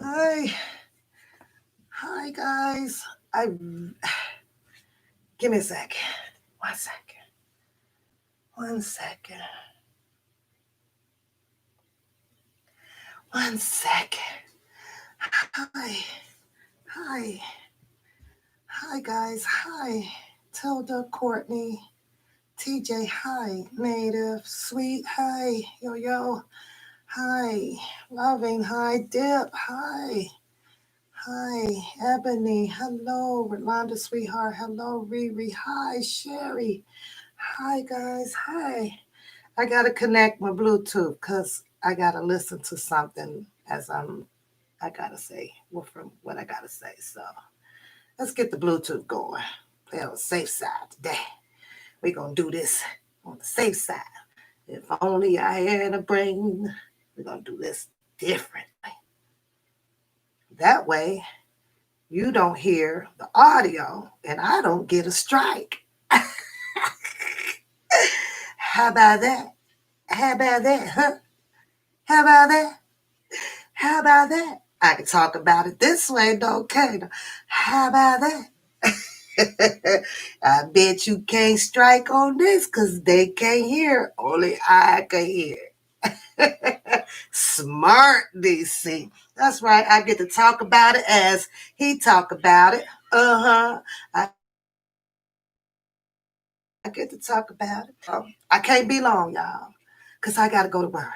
Hi. Hi, guys. Give me a second. 1 second. 1 second. 1 second. Hi. Hi. Hi, guys. Hi. Tilda, Courtney, TJ. Hi. Native, Sweet. Hi. Yo, yo. Hi. Loving. Hi. Dip. Hi. Hi, Ebony. Hello, Rolanda, sweetheart. Hello, Riri. Hi, Sherry. Hi, guys. Hi. I gotta connect my Bluetooth because I gotta listen to something as I gotta say from what I gotta say. So let's get the Bluetooth going. Play on the safe side today. We're gonna do this on the safe side. If only I had a brain. We're gonna do this differently. That way you don't hear the audio and I don't get a strike. How about that? How about that, huh? How about that? How about that? I can talk about it this way, okay? How about that? I bet you can't strike on this because they can't hear. Only I can hear. Smart DC. That's right. I get to talk about it as he talk about it. I get to talk about it. I can't be long, y'all, because I got to go to work.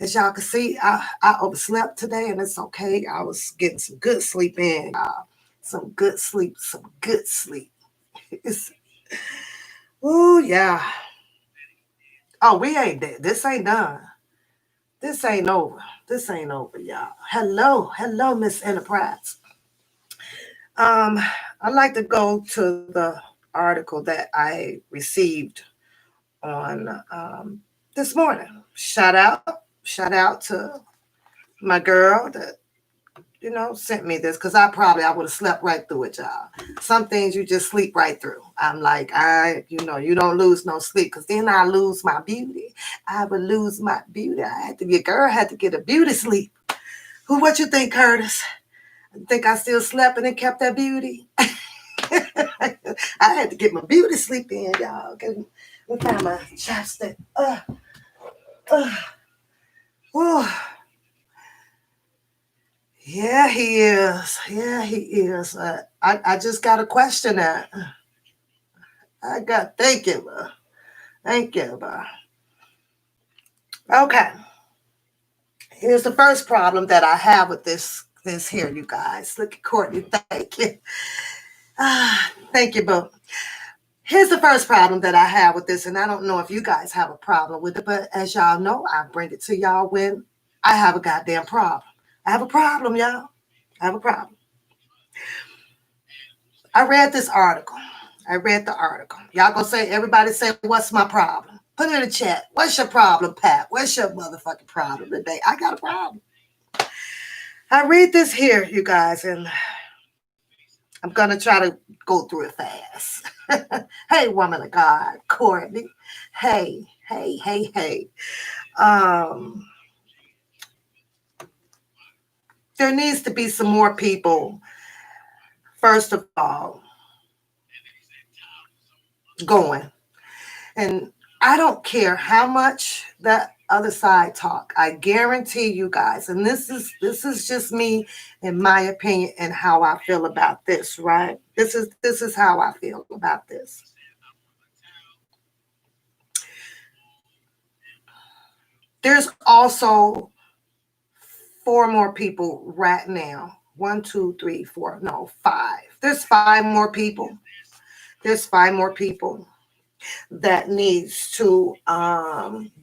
As y'all can see, I overslept today, and it's okay. I was getting some good sleep in, y'all. Some good sleep, some good sleep. Oh, yeah. Oh, we ain't dead. This ain't done. This ain't over. This ain't over, y'all. Hello, Miss Enterprise. I'd like to go to the article that I received on this morning. Shout out to my girl that sent me this because I would have slept right through it, y'all. Some things you just sleep right through. I'm like, you don't lose no sleep because then I lose my beauty. I would lose my beauty. I had to get a beauty sleep. What you think, Curtis? Think I still slept and kept that beauty? I had to get my beauty sleep in, y'all. Let me find my chapstick. Yeah, he is. Yeah, he is. I just got to question that. Thank you, bro. Thank you, bro. Okay. Here's the first problem that I have with this here, you guys. Look at Courtney. Thank you. Thank you, boo. Here's the first problem that I have with this, and I don't know if you guys have a problem with it, but as y'all know, I bring it to y'all when I have a goddamn problem. I have a problem, y'all. I have a problem. I read this article. I read the article. Y'all gonna say, everybody say, what's my problem? Put it in the chat. What's your problem, Pat? What's your motherfucking problem today? I got a problem. I read this here, you guys, and I'm going to try to go through it fast. Hey, woman of God, Courtney. Hey. There needs to be some more people, first of all, going. And I don't care how much that other side talk. I guarantee you guys, and this is just me, in my opinion, and how I feel about this, right? This is how I feel about this. There's also 4 more people right now. 1, 2, 3, 4. No, 5. There's 5 more people. There's 5 more people that needs to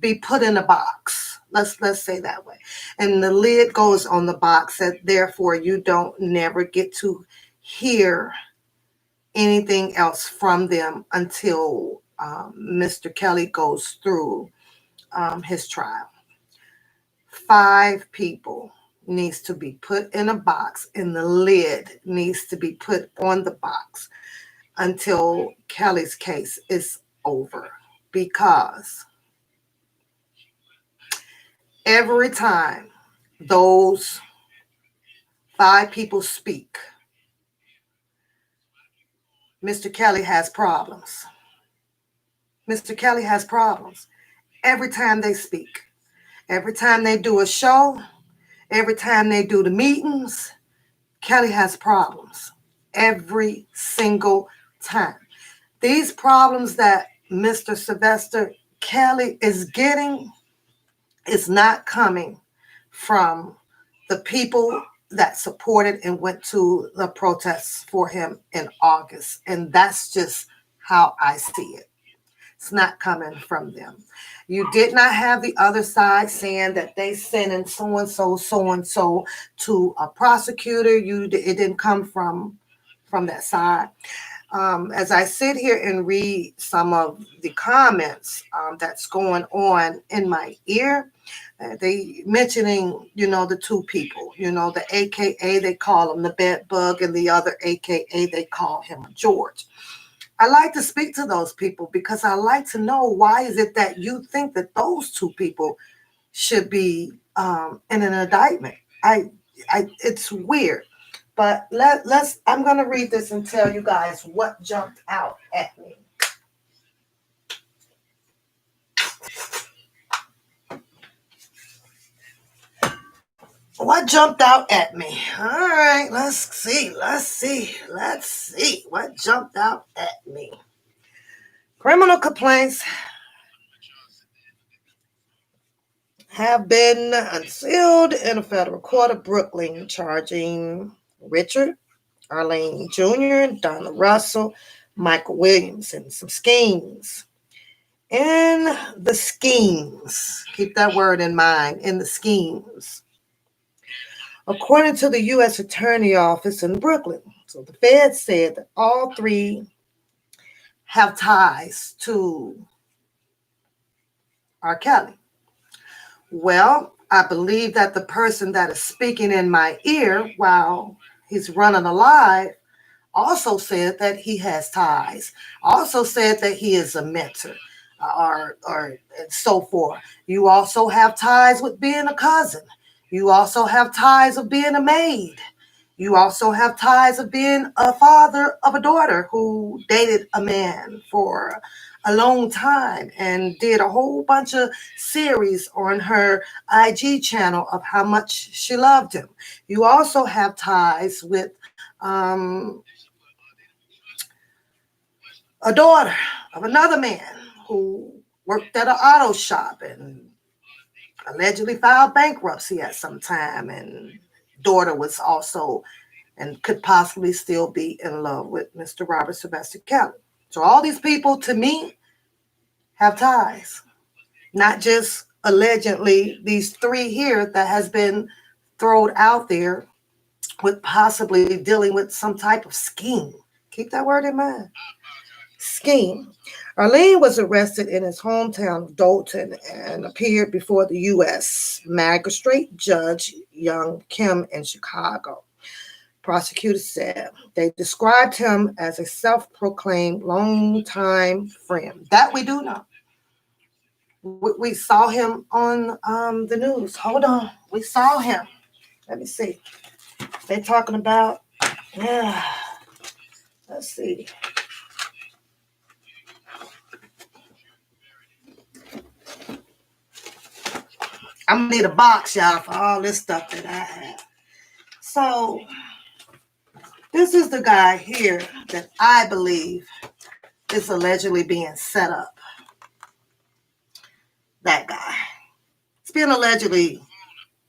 be put in a box. Let's say that way. And the lid goes on the box, that therefore you don't never get to hear anything else from them until Mr. Kelly goes through his trial. 5 people needs to be put in a box, and the lid needs to be put on the box until Kelly's case is over, because every time those 5 people speak. Mr. Kelly has problems. Mr. Kelly has problems every time they speak. Every time they do a show, every time they do the meetings, Kelly has problems every single time. These problems that Mr. Sylvester Kelly is getting is not coming from the people that supported and went to the protests for him in August. And that's just how I see it. It's not coming from them. You did not have the other side saying that they sending so and so to a prosecutor. It didn't come from that side. As I sit here and read some of the comments that's going on in my ear, they mentioning, the 2 people, the AKA, they call him the bed bug, and the other AKA, they call him George. I like to speak to those people because I like to know, why is it that you think that those 2 people should be in an indictment? It's weird. But I'm going to read this and tell you guys what jumped out at me. What jumped out at me? All right, let's see what jumped out at me. Criminal complaints have been unsealed in a federal court of Brooklyn, charging Richard, Arlene Jr., Donald Russell, Michael Williams, and some schemes. In the schemes, keep that word in mind, in the schemes, according to the U.S. Attorney Office in Brooklyn. So the Fed said that all 3 have ties to R. Kelly. Well, I believe that the person that is speaking in my ear while he's running a live also said that he has ties, also said that he is a mentor, or so forth. You also have ties with being a cousin. You also have ties of being a maid. You also have ties of being a father of a daughter who dated a man for a long time and did a whole bunch of series on her IG channel of how much she loved him. You also have ties with a daughter of another man who worked at an auto shop and allegedly filed bankruptcy at some time, and daughter was also and could possibly still be in love with Mr. Robert Sylvester Kelly. So all these people, to me, have ties. Not just allegedly these 3 here that has been thrown out there with possibly dealing with some type of scheme. Keep that word in mind. Scheme. Arlene was arrested in his hometown of Dalton and appeared before the U.S. Magistrate Judge Young Kim in Chicago. Prosecutors said they described him as a self-proclaimed longtime friend. That we do know. We saw him on the news. Hold on. We saw him. Let me see. They're talking about, let's see. I'm going to need a box, y'all, for all this stuff that I have. So, this is the guy here that I believe is allegedly being set up. That guy. It's being allegedly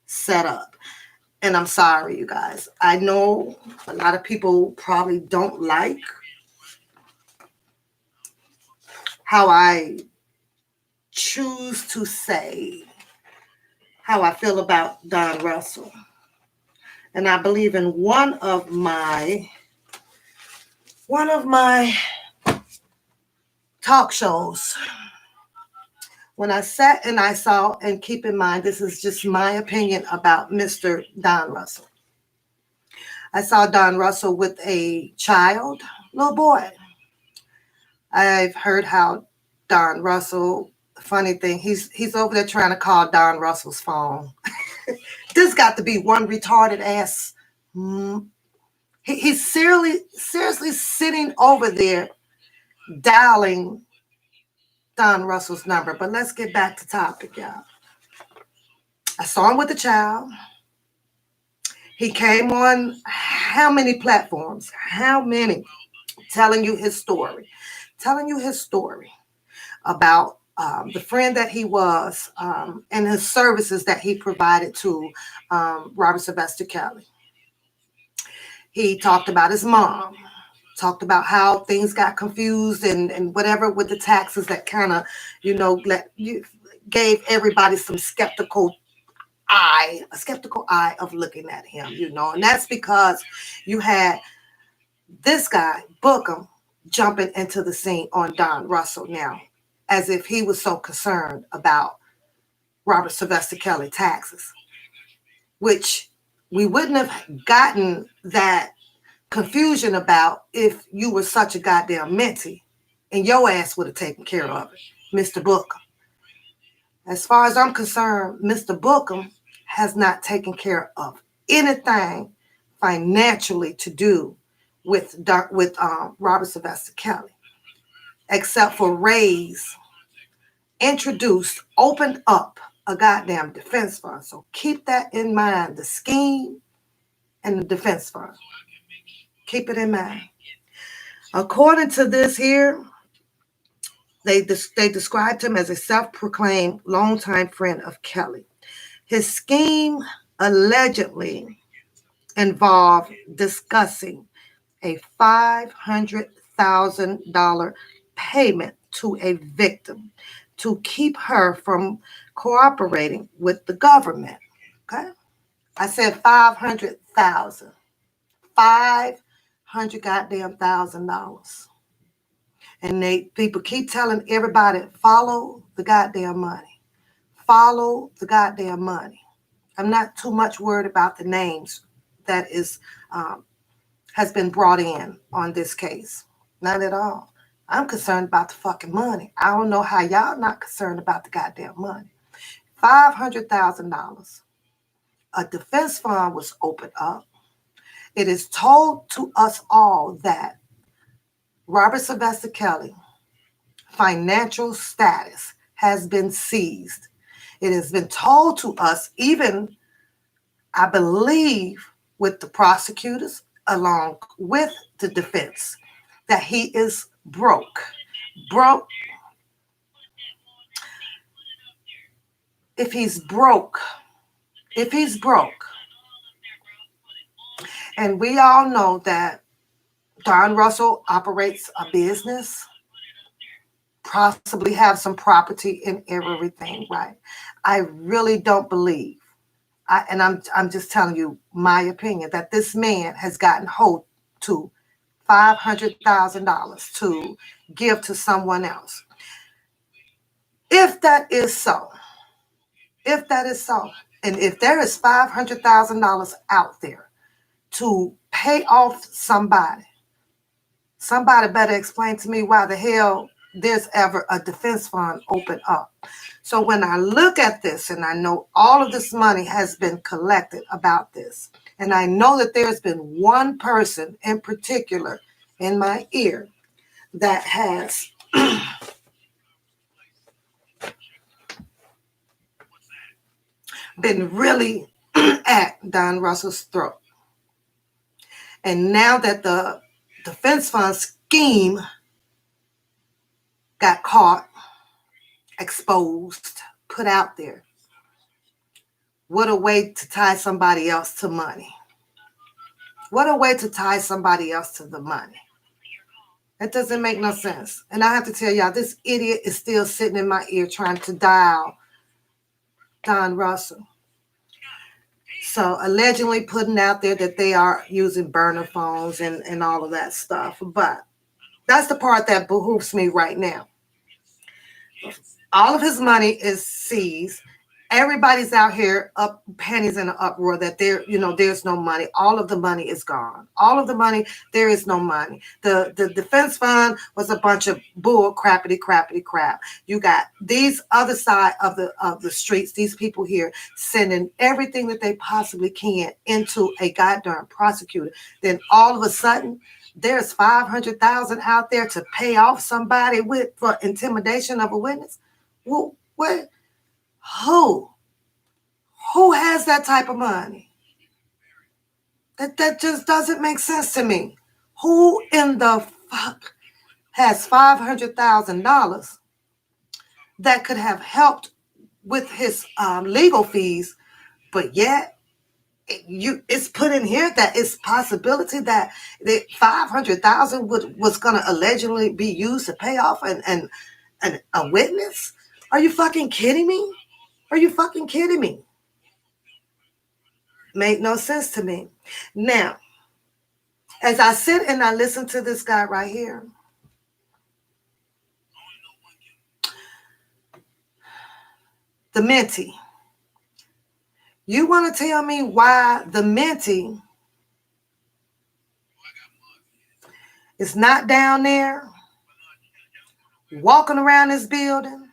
set up. And I'm sorry, you guys. I know a lot of people probably don't like how I choose to say how I feel about Don Russell. And I believe in one of my talk shows, when I sat and I saw, and keep in mind, this is just my opinion about Mr. Don Russell. I saw Don Russell with a child, little boy. I've heard how Don Russell, funny thing, he's over there trying to call Don Russell's phone. This got to be one retarded ass Mm, he's seriously sitting over there dialing Don Russell's number. But let's get back to topic, y'all. I saw him with the child. He came on how many platforms? How many? Telling you his story. Telling you his story about the friend that he was and his services that he provided to Robert Sylvester Kelly. He talked about his mom, talked about how things got confused and whatever with the taxes that kind of, let you gave everybody some a skeptical eye of looking at him, and that's because you had this guy, Bookham, jumping into the scene on Don Russell now, as if he was so concerned about Robert Sylvester Kelly taxes, which we wouldn't have gotten that confusion about if you were such a goddamn mentee and your ass would have taken care of it, Mr. Bookham. As far as I'm concerned, Mr. Bookham has not taken care of anything financially to do with Robert Sylvester Kelly, except for raise, introduced, opened up a goddamn defense fund. So keep that in mind, the scheme and the defense fund. Keep it in mind. According to this here, they described him as a self-proclaimed longtime friend of Kelly. His scheme allegedly involved discussing a $500,000 payment to a victim to keep her from cooperating with the government. Okay, I said 500,000, 500 goddamn $1,000, and people keep telling everybody follow the goddamn money, follow the goddamn money. I'm not too much worried about the names that has been brought in on this case. Not at all. I'm concerned about the fucking money. I don't know how y'all not concerned about the goddamn money. $500,000. A defense fund was opened up. It is told to us all that Robert Sylvester Kelly financial status has been seized. It has been told to us, even I believe with the prosecutors along with the defense, that he is broke. Broke. If he's broke, and we all know that Don Russell operates a business, possibly have some property and everything, right? I really don't believe, I'm just telling you my opinion, that this man has gotten hold to $500,000 to give to someone else. If that is so, and if there is $500,000 out there to pay off somebody better explain to me why the hell there's ever a defense fund open up. So when I look at this, and I know all of this money has been collected about this, and I know that there's been one person in particular in my ear that has been really at Don Russell's throat. And now that the defense fund scheme got caught, exposed, put out there, what a way to tie somebody else to money. What a way to tie somebody else to the money. That doesn't make no sense. And I have to tell y'all, this idiot is still sitting in my ear trying to dial Don Russell. So allegedly putting out there that they are using burner phones and all of that stuff. But that's the part that behooves me right now. All of his money is seized. Everybody's out here up pennies in an uproar that there's no money. All of the money is gone. All of the money, there is no money. The defense fund was a bunch of bull crappity crap. You got these other side of the streets, these people here sending everything that they possibly can into a goddamn prosecutor. Then all of a sudden there's 500,000 out there to pay off somebody with for intimidation of a witness. Well, what? Who? Who has that type of money? That just doesn't make sense to me. Who in the fuck has $500,000 that could have helped with his legal fees, but yet it's put in here that it's possibility that the 500,000 was going to allegedly be used to pay off and a witness? Are you fucking kidding me? Are you fucking kidding me? Made no sense to me. Now, as I sit and I listen to this guy right here, the mentee. You want to tell me why the mentee is not down there walking around this building,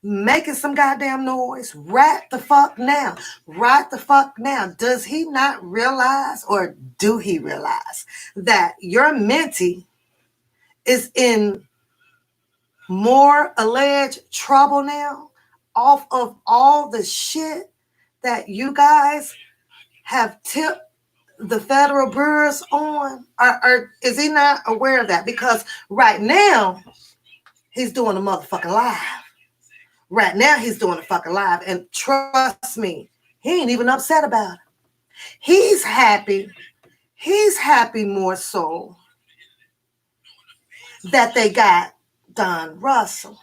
making some goddamn noise right the fuck now? Right the fuck now. Does he not realize, or do he realize, that your mentee is in more alleged trouble now off of all the shit that you guys have tipped the federal bureaus on? Or is he not aware of that? Because right now he's doing a motherfucking live. Right now he's doing a fucking live, and trust me, he ain't even upset about it. He's happy. He's happy more so that they got Don Russell.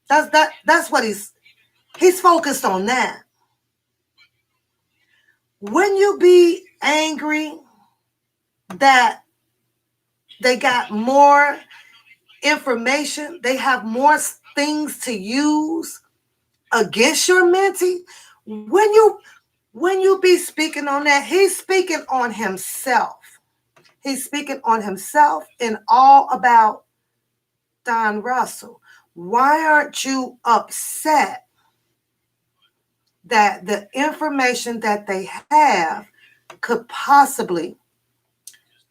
That's what he's focused on that. When you be angry that they got more information, they have more things to use against your mentee, when you be speaking on that, he's speaking on himself. He's speaking on himself and all about Don Russell. Why aren't you upset that the information that they have could possibly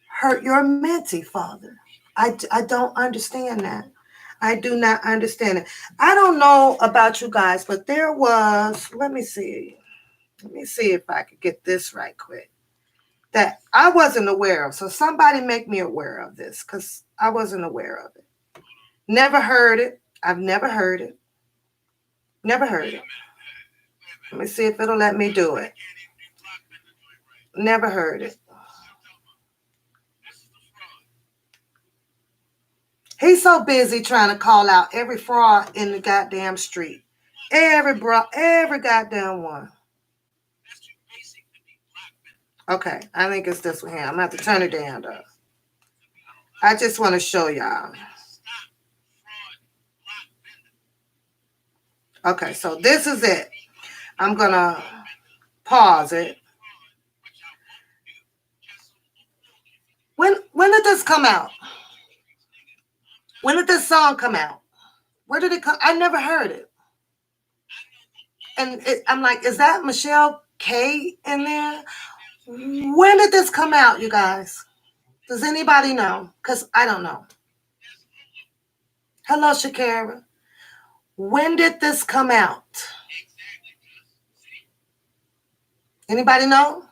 hurt your mentee, Father? I don't understand that. I do not understand it. I don't know about you guys, but there was, let me see if I could get this right quick, that I wasn't aware of. So somebody make me aware of this, because I wasn't aware of it. Never heard it. I've never heard it. Never heard it. Let me see if it'll let me do it. Never heard it. He's so busy trying to call out every fraud in the goddamn street. Every goddamn one. Okay, I think it's this one here. I'm going to have to turn it down, though. I just want to show y'all. Okay, so this is it. I'm going to pause it. When did this come out? When did this song come out? Where did it come? I never heard it. And I'm like, is that Michelle K in there? When did this come out, you guys? Does anybody know? Because I don't know. Hello, Shakira. When did this come out? Anybody know?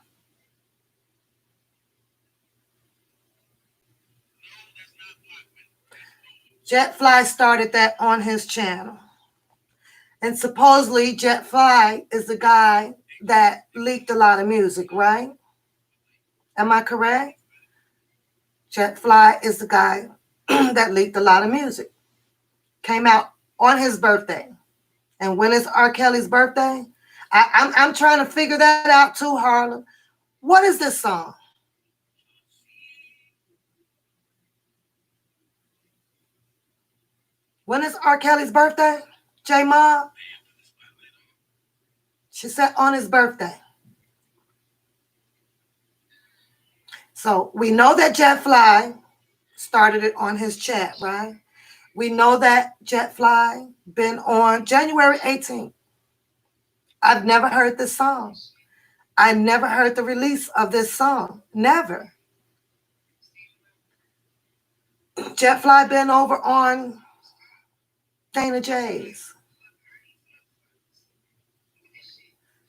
Jetfly started that on his channel. And supposedly Jetfly is the guy that leaked a lot of music, right? Am I correct? Jetfly is the guy that leaked a lot of music. Came out on his birthday. And when is R. Kelly's birthday? I'm trying to figure that out too, Harlan. What is this song? When is R. Kelly's birthday? J-Ma? She said on his birthday. So we know that Jet Fly started it on his chat, right? We know that Jet Fly been on January 18th. I've never heard this song. I've never heard the release of this song. Never. Jet Fly been over on Dana J's.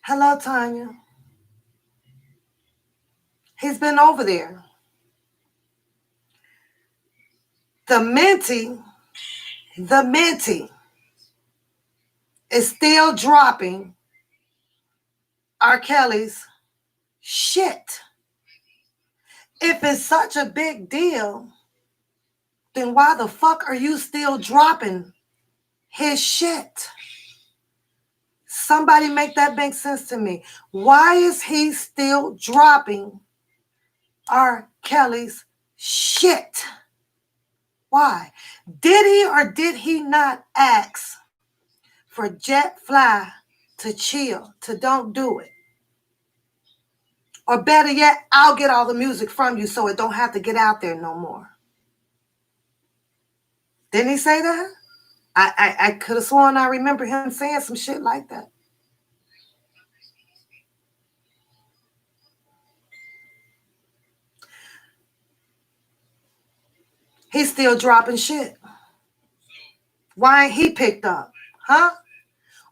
Hello, Tanya. He's been over there. The Minty is still dropping R. Kelly's shit. If it's such a big deal, then why the fuck are you still dropping his shit? Somebody make that make sense to me. Why is he still dropping R. Kelly's shit? Why? Did he or did he not ask for Jet Fly to chill, to don't do it? Or better yet, I'll get all the music from you so it don't have to get out there no more. Didn't he say that? I could have sworn I remember him saying some shit like that. He's still dropping shit. Why ain't he picked up? Huh?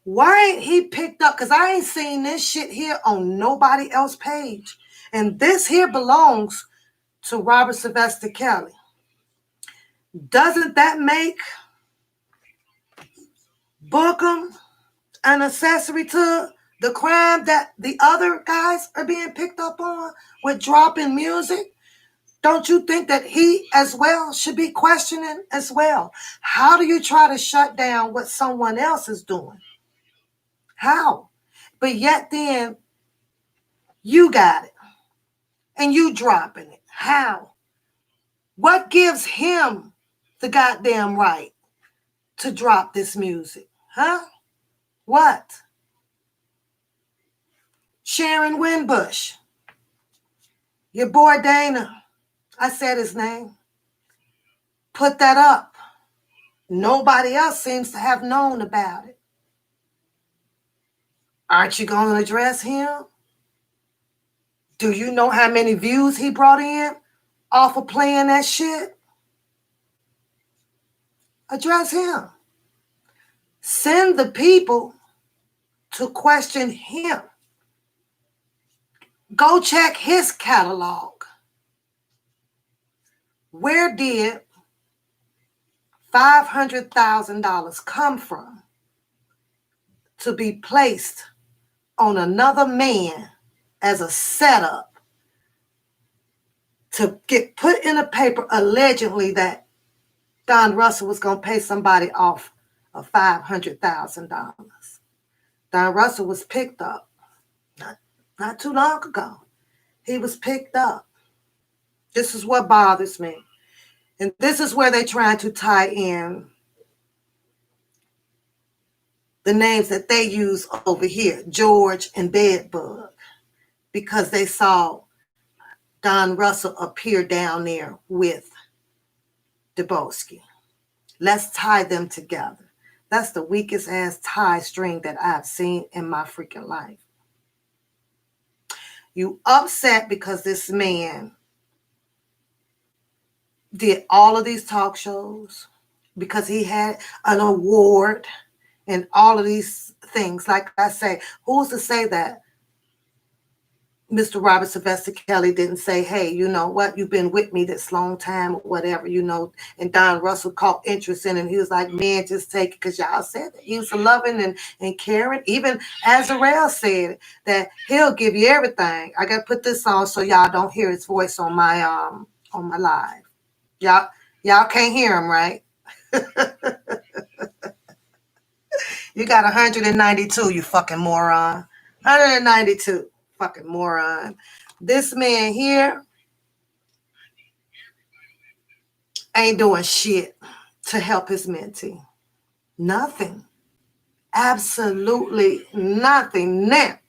Why ain't he picked up? Because I ain't seen this shit here on nobody else's page. And this here belongs to Robert Sylvester Kelly. Doesn't that make Bookham an accessory to the crime that the other guys are being picked up on with dropping music? Don't you think that he as well should be questioning as well? How do you try to shut down what someone else is doing? How? But yet then you got it and you dropping it. How? What gives him the goddamn right to drop this music? Huh? What? Sharon Winbush. Your boy Dana. I said his name. Put that up. Nobody else seems to have known about it. Aren't you going to address him? Do you know how many views he brought in off of playing that shit? Address him. Send the people to question him. Go check his catalog. Where did $500,000 come from to be placed on another man as a setup to get put in a paper allegedly that Don Russell was going to pay somebody off of $500,000? Don Russell was picked up not too long ago. He was picked up. This is what bothers me. And this is where they're trying to tie in the names that they use over here, George and Bedbug, because they saw Don Russell appear down there with Dubosky. Let's tie them together. That's the weakest ass tie string that I've seen in my freaking life. You upset because this man did all of these talk shows, because he had an award and all of these things. Like I say, who's to say that Mr. Robert Sylvester Kelly didn't say, hey, you know what, you've been with me this long time or whatever, you know, and Don Russell caught interest in it. And he was like, man, just take it, because y'all said that he was loving and caring. Even Azarel said that he'll give you everything. I got to put this on so y'all don't hear his voice on my live. Y'all can't hear him, right? You got 192, you fucking moron. 192, fucking moron. This man here ain't doing shit to help his mentee. Nothing. Absolutely nothing. Now,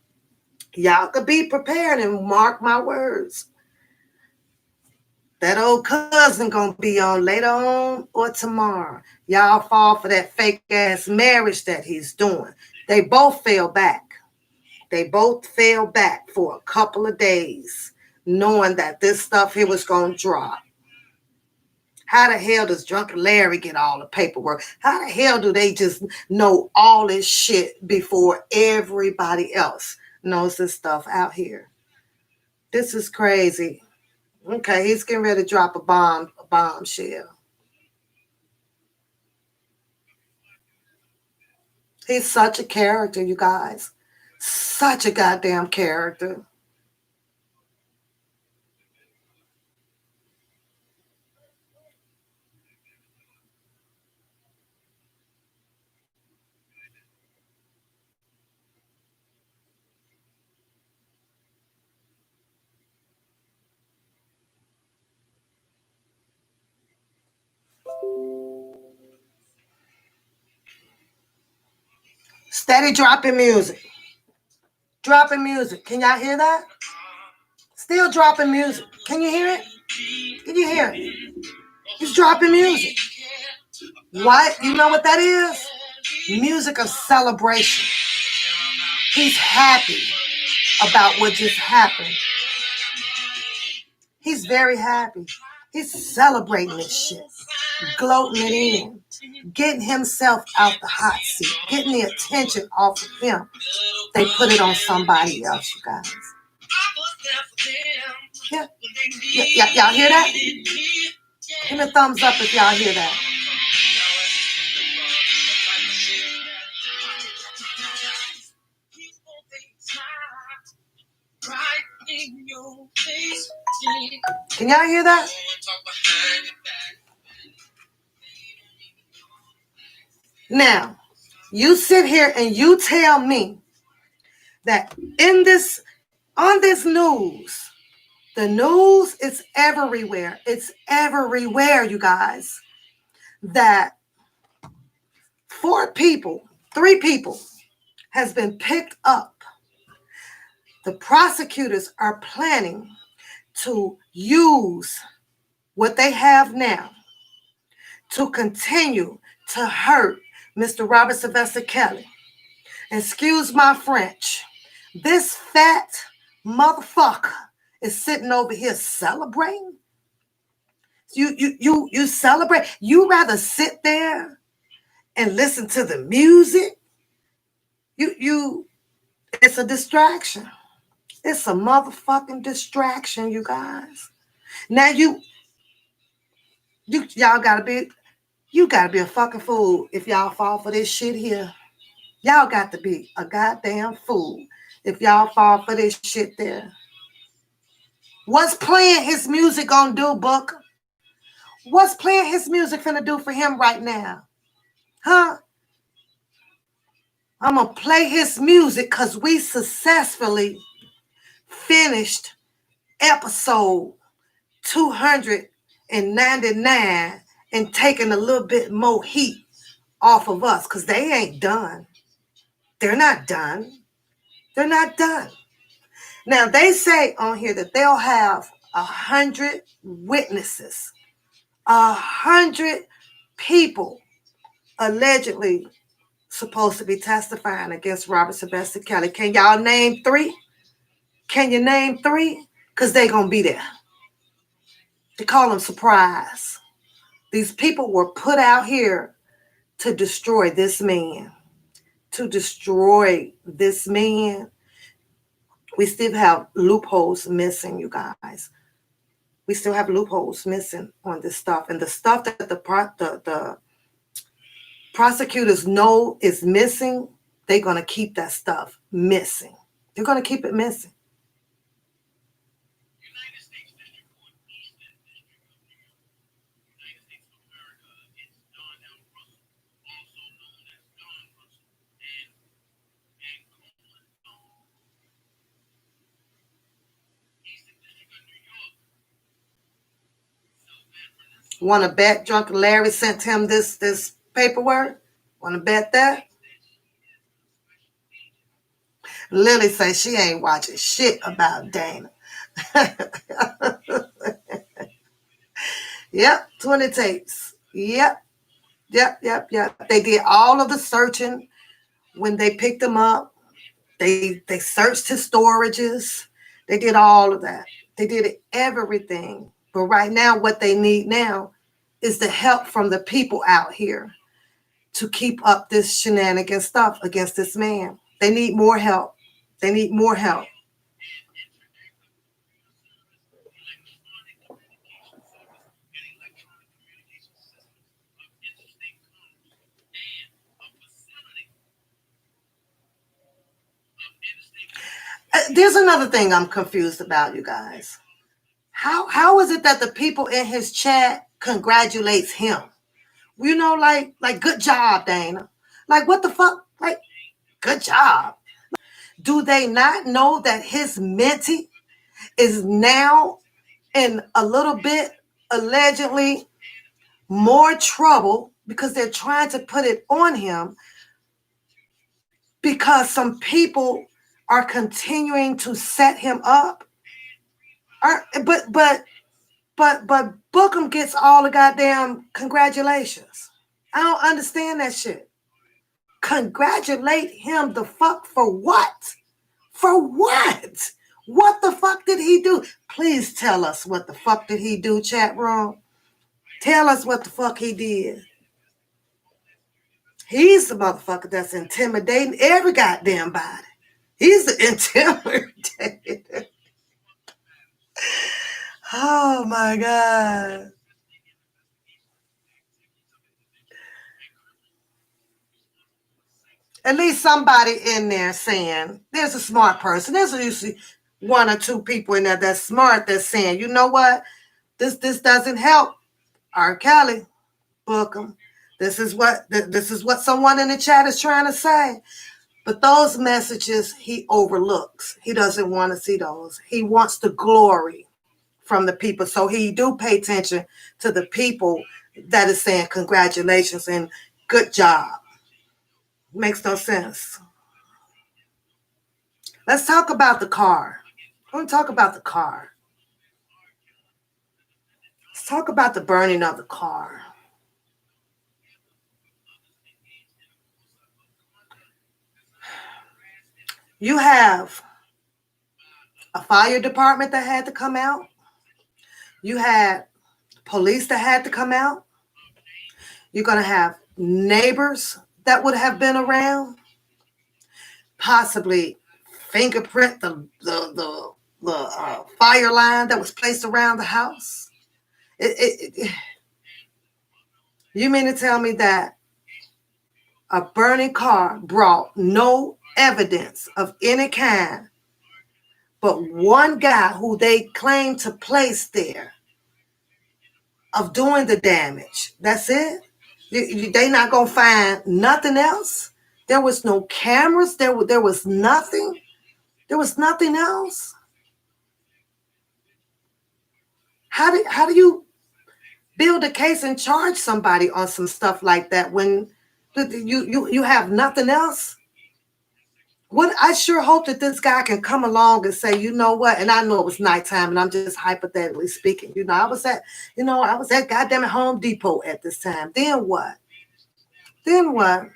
y'all could be prepared and mark my words. That old cousin gonna be on later on or tomorrow. Y'all fall for that fake ass marriage that he's doing. They both fell back. They both fell back for a couple of days, knowing that this stuff here was gonna drop. How the hell does Drunken Larry get all the paperwork? How the hell do they just know all this shit before everybody else knows this stuff out here? This is crazy. Okay, he's getting ready to drop a bombshell. He's such a character, you guys. Such a goddamn character. Steady dropping music. Dropping music. Can y'all hear that? Still dropping music. Can you hear it? Can you hear it? He's dropping music. What? You know what that is? Music of celebration. He's happy about what just happened. He's very happy. He's celebrating this shit. Gloating it in. Getting himself out the hot seat. Getting the attention off of him. They put it on somebody else, you guys. Yeah. Y'all hear that? Give me a thumbs up if y'all hear that. Can y'all hear that? Now, you sit here and you tell me that on this news, the news is everywhere. It's everywhere, you guys. That 3 people has been picked up. The prosecutors are planning to use what they have now to continue to hurt Mr. Robert Sylvester Kelly. Excuse my French. This fat motherfucker is sitting over here celebrating. You celebrate. You rather sit there and listen to the music. It's a distraction. It's a motherfucking distraction, you guys. Now y'all gotta be a fucking fool if y'all fall for this shit here. Y'all got to be a goddamn fool if y'all fall for this shit there. What's playing his music gonna do, Booker? What's playing his music finna do for him right now? Huh? I'm gonna play his music because we successfully finished episode 299 and taking a little bit more heat off of us because they ain't done. They're not done. They're not done. Now, they say on here that they'll have 100 witnesses, 100 people allegedly supposed to be testifying against Robert Sylvester Kelly. Can y'all name 3? Can you name 3? Because they're going to be there. They call them surprise. These people were put out here to destroy this man. To destroy this man. We still have loopholes missing, you guys. We still have loopholes missing on this stuff. And the stuff that the prosecutors know is missing, they're going to keep that stuff missing. They're going to keep it missing. Want to bet Drunken Larry sent him this paperwork? Want to bet that? Lily says she ain't watching shit about Dana. Yep, 20 tapes. Yep. They did all of the searching when they picked him up. They searched his storages. They did all of that. They did everything. But right now, what they need now is the help from the people out here to keep up this shenanigan stuff against this man. They need more help. They need more help. There's another thing I'm confused about, you guys. How is it that the people in his chat congratulates him? You know, like good job, Dana. Like what the fuck? Like good job. Do they not know that his mentee is now in a little bit allegedly more trouble because they're trying to put it on him because some people are continuing to set him up? But Bookham gets all the goddamn congratulations. I don't understand that shit. Congratulate him the fuck for what? For what? What the fuck did he do? Please tell us what the fuck did he do, chat room. Tell us what the fuck he did. He's the motherfucker that's intimidating every goddamn body. He's the intimidator. Oh my God. At least somebody in there saying, there's a smart person. There's usually one or two people in there that's smart that's saying, you know what? This doesn't help. R. Kelly, Bookham. This is what someone in the chat is trying to say. But those messages he overlooks. He doesn't want to see those. He wants the glory from the people. So he do pay attention to the people that is saying congratulations and good job. Makes no sense. Let's talk about the car. I want to talk about the car. Let's talk about the burning of the car. You have a fire department that had to come out. You had police that had to come out. You're going to have neighbors that would have been around. Possibly fingerprint the fire line that was placed around the house. You mean to tell me that a burning car brought no evidence of any kind but one guy who they claim to place there of doing the damage? That's it? They not going to find nothing else? There was no cameras. There was nothing. There was nothing else. How do you build a case and charge somebody on some stuff like that when you have nothing else? What I sure hope that this guy can come along and say, you know what? And I know it was nighttime, and I'm just hypothetically speaking. I was at goddamn Home Depot at this time. Then what? Then what?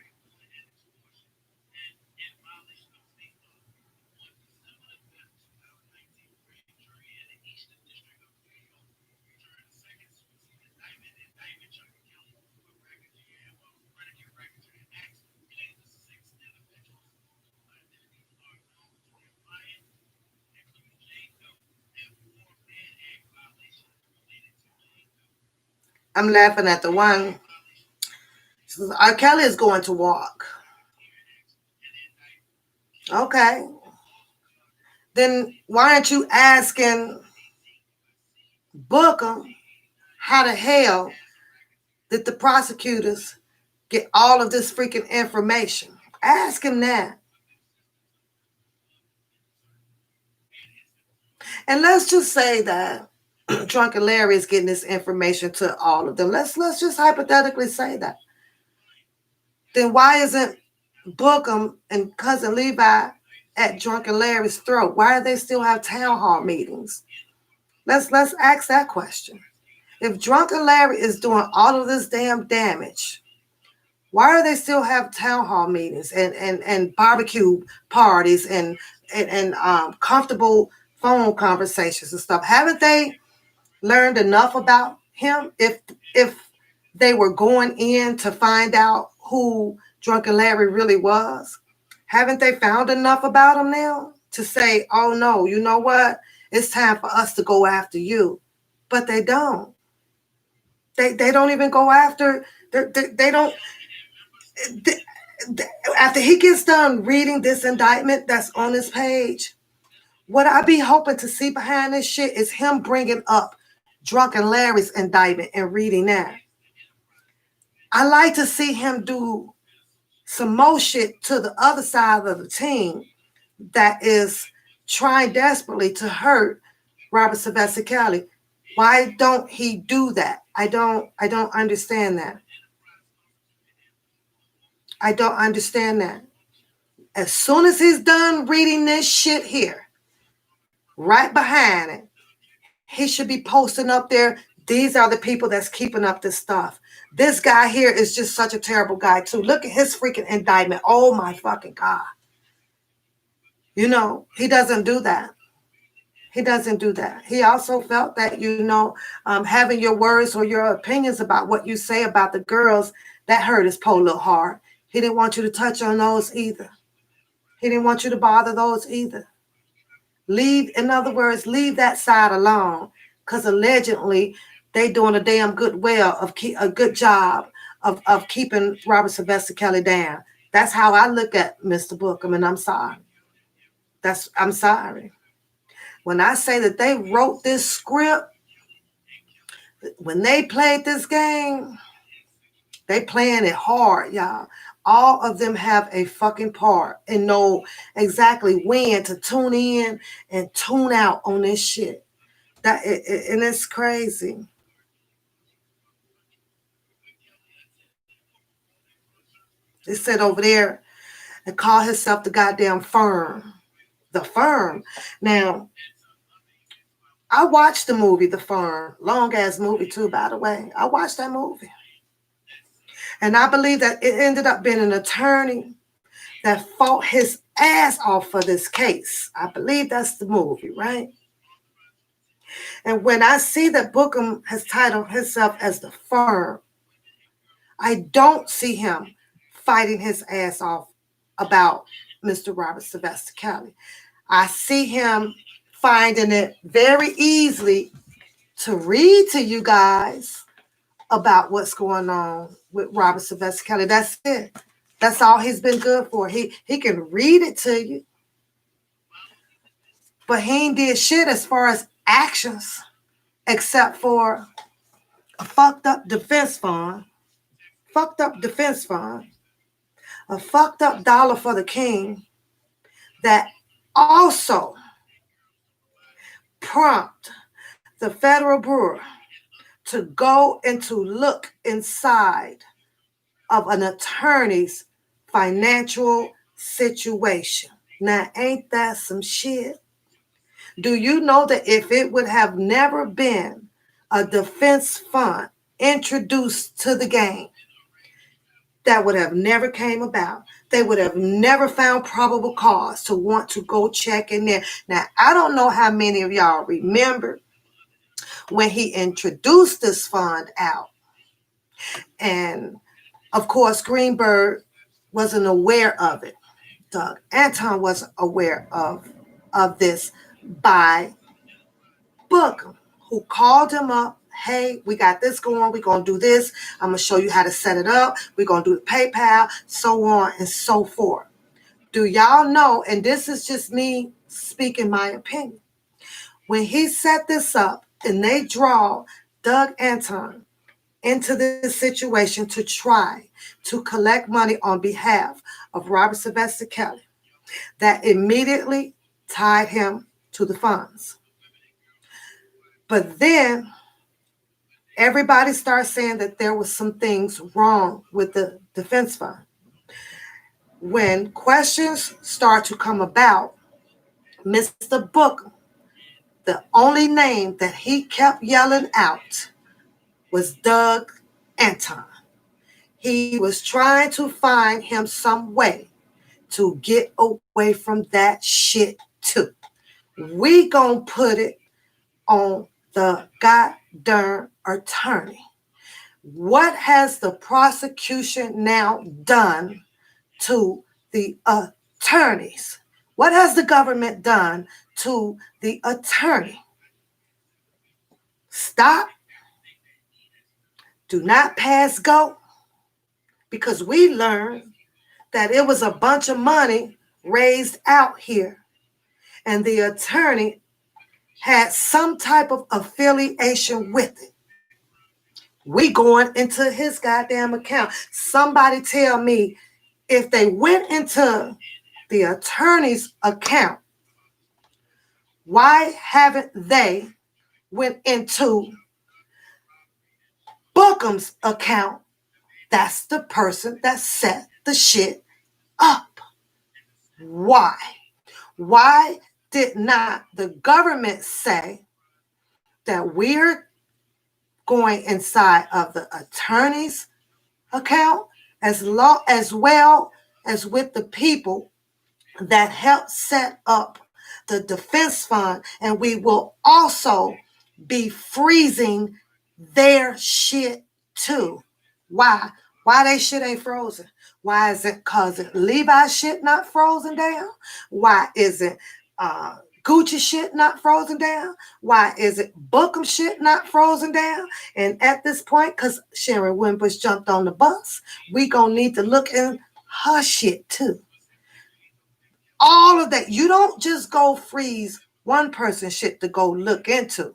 I'm laughing at the one. R. Kelly is going to walk. Okay. Then why aren't you asking Bookham how the hell did the prosecutors get all of this freaking information? Ask him that. And let's just say that Drunken Larry is getting this information to all of them. Let's just hypothetically say that. Then why isn't Bookham and Cousin Levi at Drunken Larry's throat? Why do they still have town hall meetings? Let's ask that question. If Drunken Larry is doing all of this damn damage, why do they still have town hall meetings and barbecue parties and comfortable phone conversations and stuff? Haven't they learned enough about him? If they were going in to find out who Drunken Larry really was, haven't they found enough about him now to say, oh no, you know what? It's time for us to go after you. But they don't. They don't even go after. They don't. After he gets done reading this indictment that's on his page, what I be hoping to see behind this shit is him bringing up Drunken Larry's indictment and reading that. I like to see him do some more shit to the other side of the team that is trying desperately to hurt Robert Sylvester Kelly. Why don't he do that? I don't understand that. I don't understand that. As soon as he's done reading this shit here, right behind it, he should be posting up there, these are the people that's keeping up this stuff. This guy here is just such a terrible guy too. Look at his freaking indictment. Oh my fucking God. You know, he doesn't do that. He doesn't do that. He also felt that, you know, having your words or your opinions about what you say about the girls, that hurt his poor little heart. He didn't want you to touch on those either. He didn't want you to bother those either. In other words, leave that side alone, because allegedly they doing a damn good a good job of keeping Robert Sylvester Kelly down. That's how I look at Mr. Bookham, and I'm sorry. I'm sorry. When I say that they wrote this script, when they played this game, they playing it hard, y'all. All of them have a fucking part and know exactly when to tune in and tune out on this shit. And it's crazy. They said over there and call himself the goddamn firm. The Firm. Now, I watched the movie The Firm. Long ass movie too, by the way. I watched that movie. And I believe that it ended up being an attorney that fought his ass off for this case. I believe that's the movie, right? And when I see that Bookham has titled himself as The Firm, I don't see him fighting his ass off about Mr. Robert Sylvester Kelly. I see him finding it very easily to read to you guys about what's going on with Robert Sylvester Kelly. That's it. That's all he's been good for. He can read it to you. But he ain't did shit as far as actions, except for a fucked up defense fund. Fucked up defense fund. A fucked up dollar for the king that also prompt the Federal Bureau to go and to look inside of an attorney's financial situation. Now, ain't that some shit? Do you know that if it would have never been a defense fund introduced to the game, that would have never came about? They would have never found probable cause to want to go check in there. Now, I don't know how many of y'all remember when he introduced this fund out. And of course, Greenberg wasn't aware of it. Doug Anton wasn't aware of this by Bookham, who called him up. Hey, we got this going. We're going to do this. I'm going to show you how to set it up. We're going to do the PayPal, so on and so forth. Do y'all know, and this is just me speaking my opinion, when he set this up and they draw Doug Anton into this situation to try to collect money on behalf of Robert Sylvester Kelly, that immediately tied him to the funds. But then everybody starts saying that there was some things wrong with the defense fund. when questions start to come about, Mr. Booker, the only name that he kept yelling out was Doug Anton. He was trying to find him some way to get away from that shit too. We gonna put it on the goddamn attorney. What has the prosecution now done to the attorneys? What has the government done to the attorney? Stop. Do not pass go. Because we learned that it was a bunch of money raised out here. And the attorney had some type of affiliation with it. We going into his goddamn account. Somebody tell me, if they went into the attorney's account, why haven't they went into Bookham's account? That's the person that set the shit up. Why? Why did not the government say that we're going inside of the attorney's account as well as with the people that helped set up the defense fund, and we will also be freezing their shit too? Why? Why they shit ain't frozen? Why is it cause Levi's shit not frozen down? Why is it Gucci shit not frozen down? Why is it Bookham shit not frozen down? And at this point, because Sharon Wimbush jumped on the bus, we gonna need to look in her shit too. All of that. You don't just go freeze one person's shit to go look into.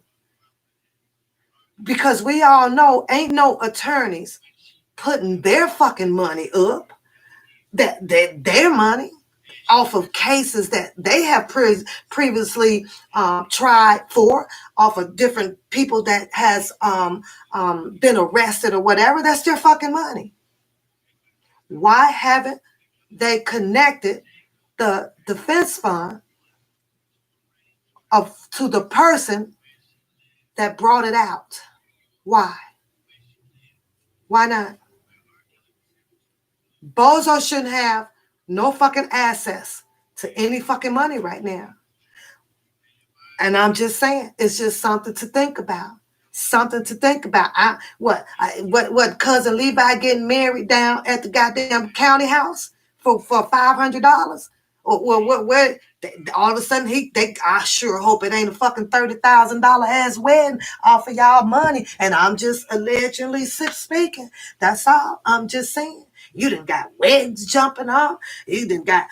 Because we all know ain't no attorneys putting their fucking money up, that their money off of cases that they have previously tried for, off of different people that has been arrested or whatever. That's their fucking money. Why haven't they connected the defense fund to the person that brought it out? Why? Why not? Bozo shouldn't have no fucking access to any fucking money right now. And I'm just saying, it's just something to think about. Something to think about. What cousin Levi getting married down at the goddamn county house for $500? Or what? All of a sudden I sure hope it ain't a fucking $30,000 ass wedding off of y'all money. And I'm just allegedly speaking. That's all. I'm just saying. You done got weddings jumping off. You done got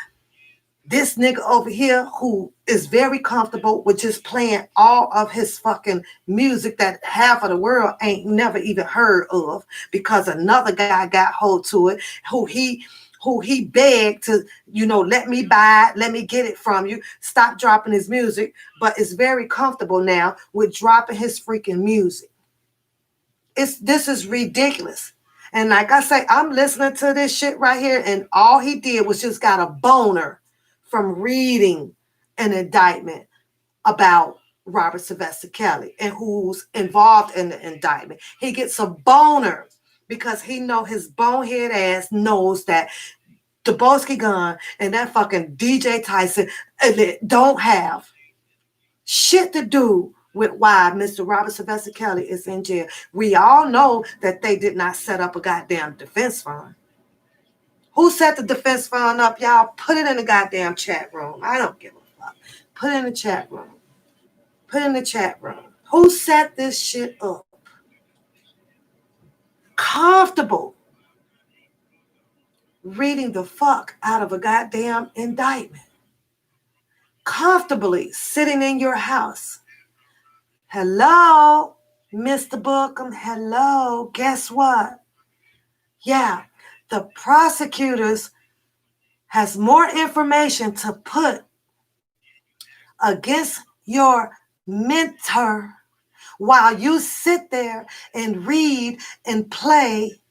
this nigga over here who is very comfortable with just playing all of his fucking music that half of the world ain't never even heard of, because another guy got hold to it, who he begged to, let me buy it, let me get it from you, stop dropping his music, but is very comfortable now with dropping his freaking music. This is ridiculous. And like I say, I'm listening to this shit right here, and all he did was just got a boner from reading an indictment about Robert Sylvester Kelly and who's involved in the indictment. He gets a boner because he know his bonehead ass knows that the Boski gun and that fucking DJ Tyson don't have shit to do with why Mr. Robert Sylvester Kelly is in jail. We all know that they did not set up a goddamn defense fund. Who set the defense fund up, y'all? Put it in the goddamn chat room. I don't give a fuck. Put it in the chat room. Put it in the chat room. Who set this shit up? Comfortable reading the fuck out of a goddamn indictment. Comfortably sitting in your house. Hello, Mr. Bookham. Hello. Guess what? Yeah, the prosecutors has more information to put against your mentor while you sit there and read and play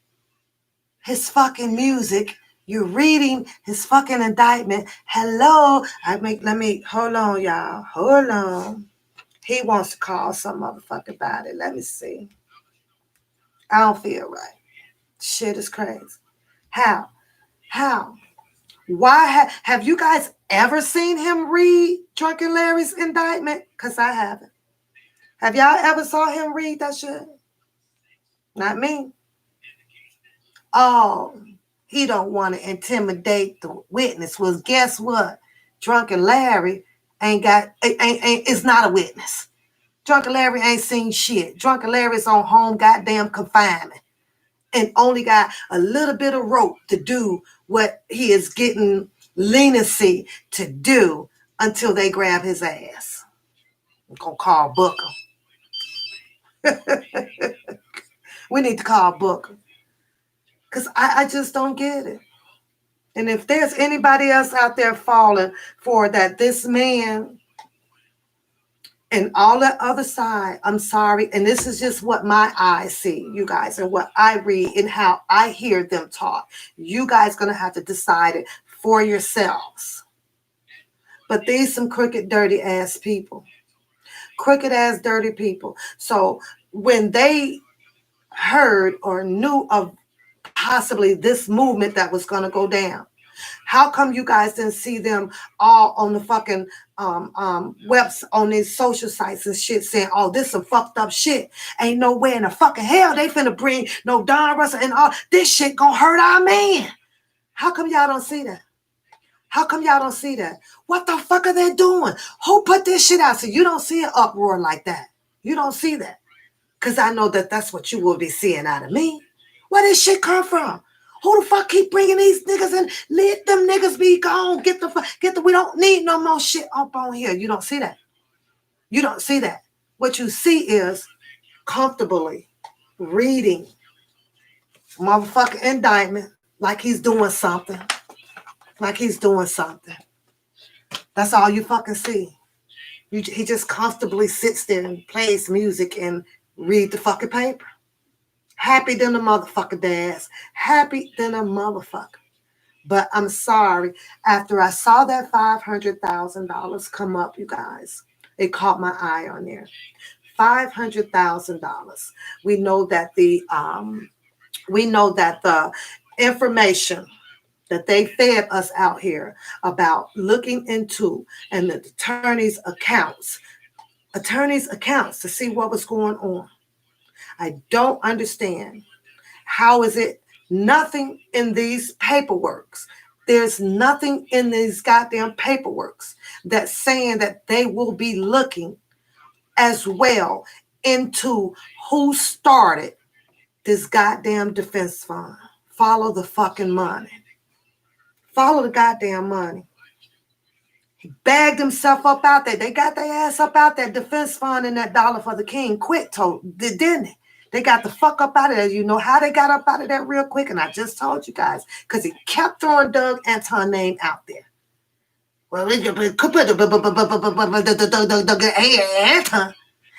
his fucking music You're reading his fucking indictment. Hello. Let me, hold on, y'all. Hold on. He wants to call some motherfucker about it. Let me see. I don't feel right. Shit is crazy. How? How? Why have you guys ever seen him read Drunken Larry's indictment? Because I haven't. Have y'all ever saw him read that shit? Not me. Oh, he don't want to intimidate the witness. Well, guess what? Drunken Larry is not a witness. Drunken Larry ain't seen shit. Drunken Larry's on home goddamn confinement and only got a little bit of rope to do what he is getting leniency to do until they grab his ass. I'm gonna call Booker. We need to call Booker. Because I just don't get it. And if there's anybody else out there falling for that, this man and all that other side, I'm sorry. And this is just what my eyes see, you guys, and what I read and how I hear them talk. You guys going to have to decide it for yourselves. But these some crooked, dirty ass people. Crooked ass, dirty people. So when they heard or knew of possibly this movement that was going to go down, how come you guys didn't see them all on the fucking webs, on these social sites and shit saying, oh, this some fucked up shit. Ain't no way in the fucking hell they finna bring no Don Russell and all this shit gonna hurt our man. How come y'all don't see that? How come y'all don't see that? What the fuck are they doing? Who put this shit out? So you don't see an uproar like that. You don't see that. Because I know that that's what you will be seeing out of me. Where this shit come from? Who the fuck keep bringing these niggas in? Let them niggas be gone. We don't need no more shit up on here. You don't see that. You don't see that. What you see is comfortably reading motherfucking indictment like he's doing something. Like he's doing something. That's all you fucking see. He just comfortably sits there and plays music and read the fucking paper. Happy than a motherfucker, Daz. Happy than a motherfucker. But I'm sorry. After I saw that $500,000 come up, you guys, it caught my eye on there. $500,000. We know that the information that they fed us out here about looking into and the attorney's accounts to see what was going on. I don't understand. How is it nothing in these paperworks? There's nothing in these goddamn paperworks that's saying that they will be looking as well into who started this goddamn defense fund. Follow the fucking money. Follow the goddamn money. He bagged himself up out there. They got their ass up out that defense fund and that dollar for the king quick, didn't they? They got the fuck up out of there. You know how they got up out of there real quick? And I just told you guys, because he kept throwing Doug Anton's name out there. Well, Anton.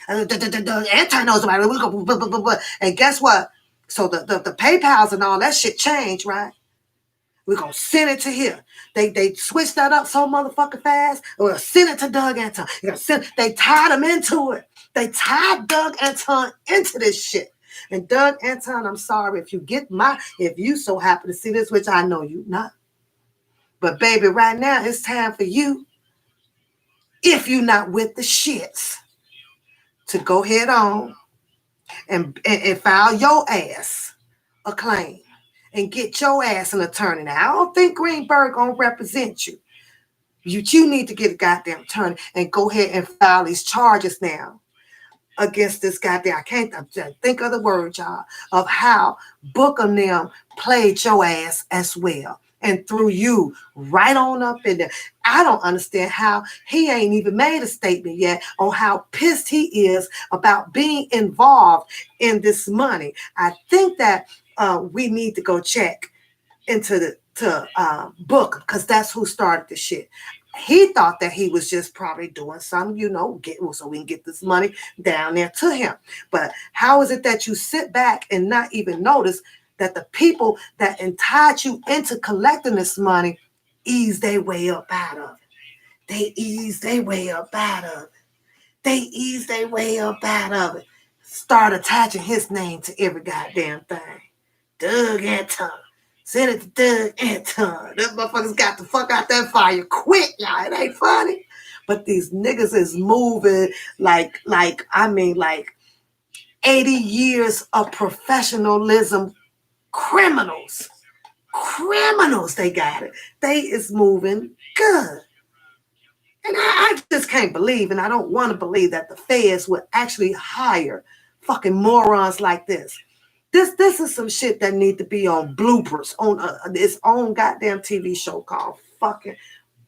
Anton knows about it. And guess what? So the PayPals and all that shit changed, right? We're going to send it to here. They switched that up so motherfucking fast. We'll send it to Doug Anton. They tied him into it. They tied Doug Anton into this shit. And Doug Anton, I'm sorry if you so happen to see this, which I know you not. But baby, right now it's time for you, if you're not with the shits, to go head on and file your ass a claim and get your ass an attorney. Now, I don't think Greenberg gonna represent you. You need to get a goddamn attorney and go ahead and file these charges now against this goddamn, I can't think of the word, y'all, of how Booker and them played your ass as well and threw you right on up in there. I don't understand how he ain't even made a statement yet on how pissed he is about being involved in this money. I think that we need to go check into Booker, because that's who started the shit. He thought that he was just probably doing something, so we can get this money down there to him. But how is it that you sit back and not even notice that the people that entice you into collecting this money ease their way up out of it. They ease their way up out of it. They ease their way up out of it. Start attaching his name to every goddamn thing. Doug Anton. Send it to Doug Anton. Them motherfuckers got the fuck out that fire quick, y'all. It ain't funny. But these niggas is moving like 80 years of professionalism. Criminals. They got it. They is moving good. And I just can't believe, and I don't want to believe that the feds would actually hire fucking morons like this. This is some shit that need to be on bloopers, on its own goddamn TV show called fucking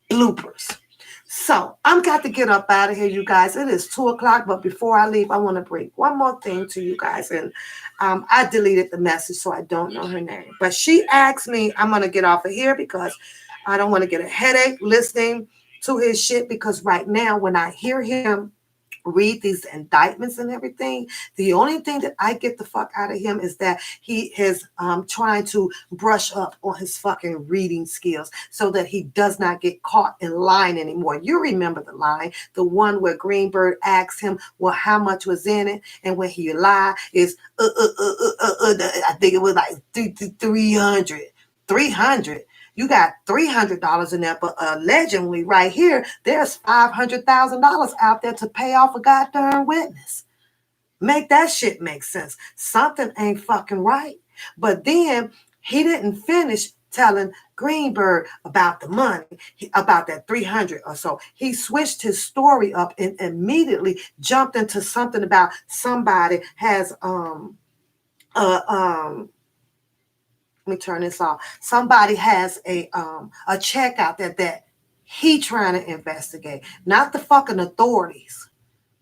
Bloopers. So I'm got to get up out of here, you guys. It is 2:00, but before I leave, I want to bring one more thing to you guys. And I deleted the message, so I don't know her name. But she asked me, I'm going to get off of here because I don't want to get a headache listening to his shit, because right now when I hear him read these indictments and everything, the only thing that I get the fuck out of him is that he is trying to brush up on his fucking reading skills so that he does not get caught in lying anymore. You remember the line, the one where Greenberg asked him, well, how much was in it? And when he lied, is I think it was like 300. You got $300 in there, but allegedly right here, there's $500,000 out there to pay off a goddamn witness. Make that shit make sense. Something ain't fucking right. But then he didn't finish telling Greenberg about the money, about that 300 or so. He switched his story up and immediately jumped into something about somebody has let me turn this off. Somebody has a check out there that he trying to investigate, not the fucking authorities.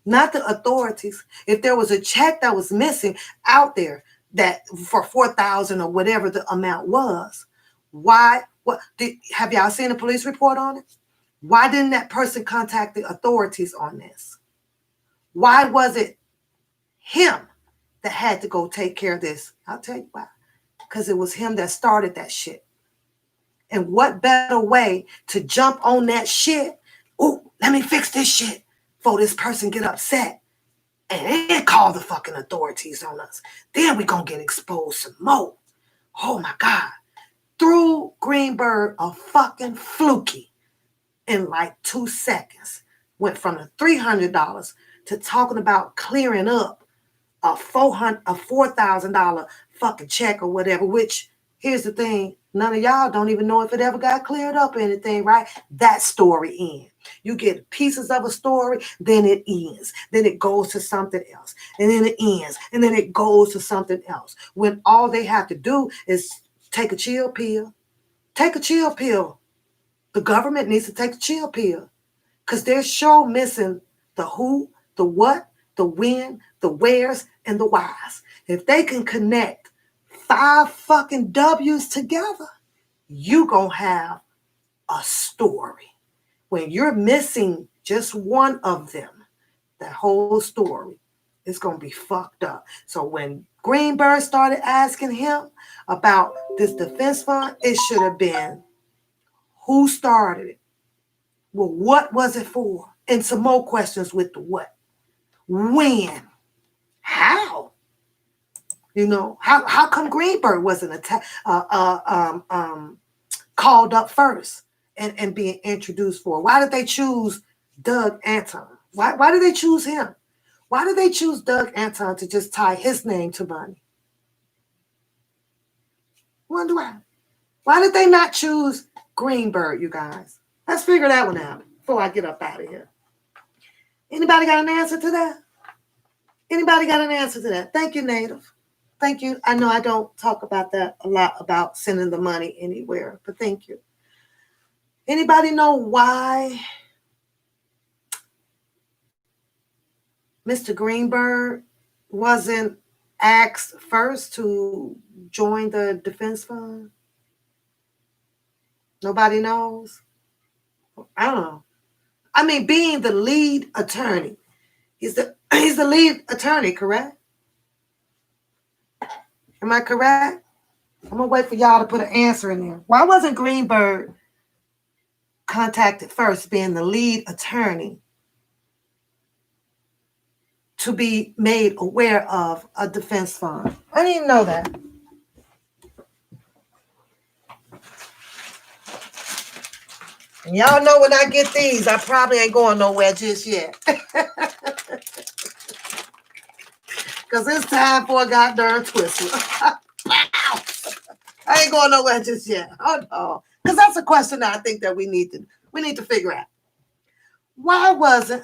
Not the authorities. If there was a check that was missing out there that for $4,000 or whatever the amount was, why? Have y'all seen a police report on it? Why didn't that person contact the authorities on this? Why was it him that had to go take care of this? I'll tell you why. Because it was him that started that shit. And what better way to jump on that shit? Oh, let me fix this shit before this person get upset and then call the fucking authorities on us. Then we gonna get exposed some more. Oh my God. Threw Greenberg a fucking fluky in like 2 seconds. Went from the $300 to talking about clearing up a $4,000 fucking check or whatever, which here's the thing, none of y'all don't even know if it ever got cleared up or anything, right? That story ends. You get pieces of a story, then it ends. Then it goes to something else. And then it ends. And then it goes to something else. When all they have to do is take a chill pill. Take a chill pill. The government needs to take a chill pill. Because they're sure missing the who, the what, the when, the wheres, and the whys. If they can connect 5 fucking W's together, you gonna have a story. When you're missing just one of them, that whole story is gonna be fucked up. So when Greenberg started asking him about this defense fund, it should have been who started it? Well, what was it for? And some more questions with the what. When? How? You know, how come Greenberg wasn't called up first and being introduced for? Why did they choose Doug Anton? Why did they choose him? Why did they choose Doug Anton to just tie his name to money? Wonder why. Why did they not choose Greenberg, you guys? Let's figure that one out before I get up out of here. Anybody got an answer to that? Anybody got an answer to that? Thank you, Native. Thank you. I know I don't talk about that a lot, about sending the money anywhere, but thank you. Anybody know why Mr. Greenberg wasn't asked first to join the defense fund? Nobody knows? I don't know. I mean, being the lead attorney, he's the lead attorney, correct? Am I correct? I'm going to wait for y'all to put an answer in there. Why wasn't Greenberg contacted first, being the lead attorney, to be made aware of a defense fund? I didn't even know that. And y'all know when I get these, I probably ain't going nowhere just yet. Because it's time for a goddamn twister. I ain't going nowhere just yet. Oh no. Because that's a question that I think that we need to figure out. Why wasn't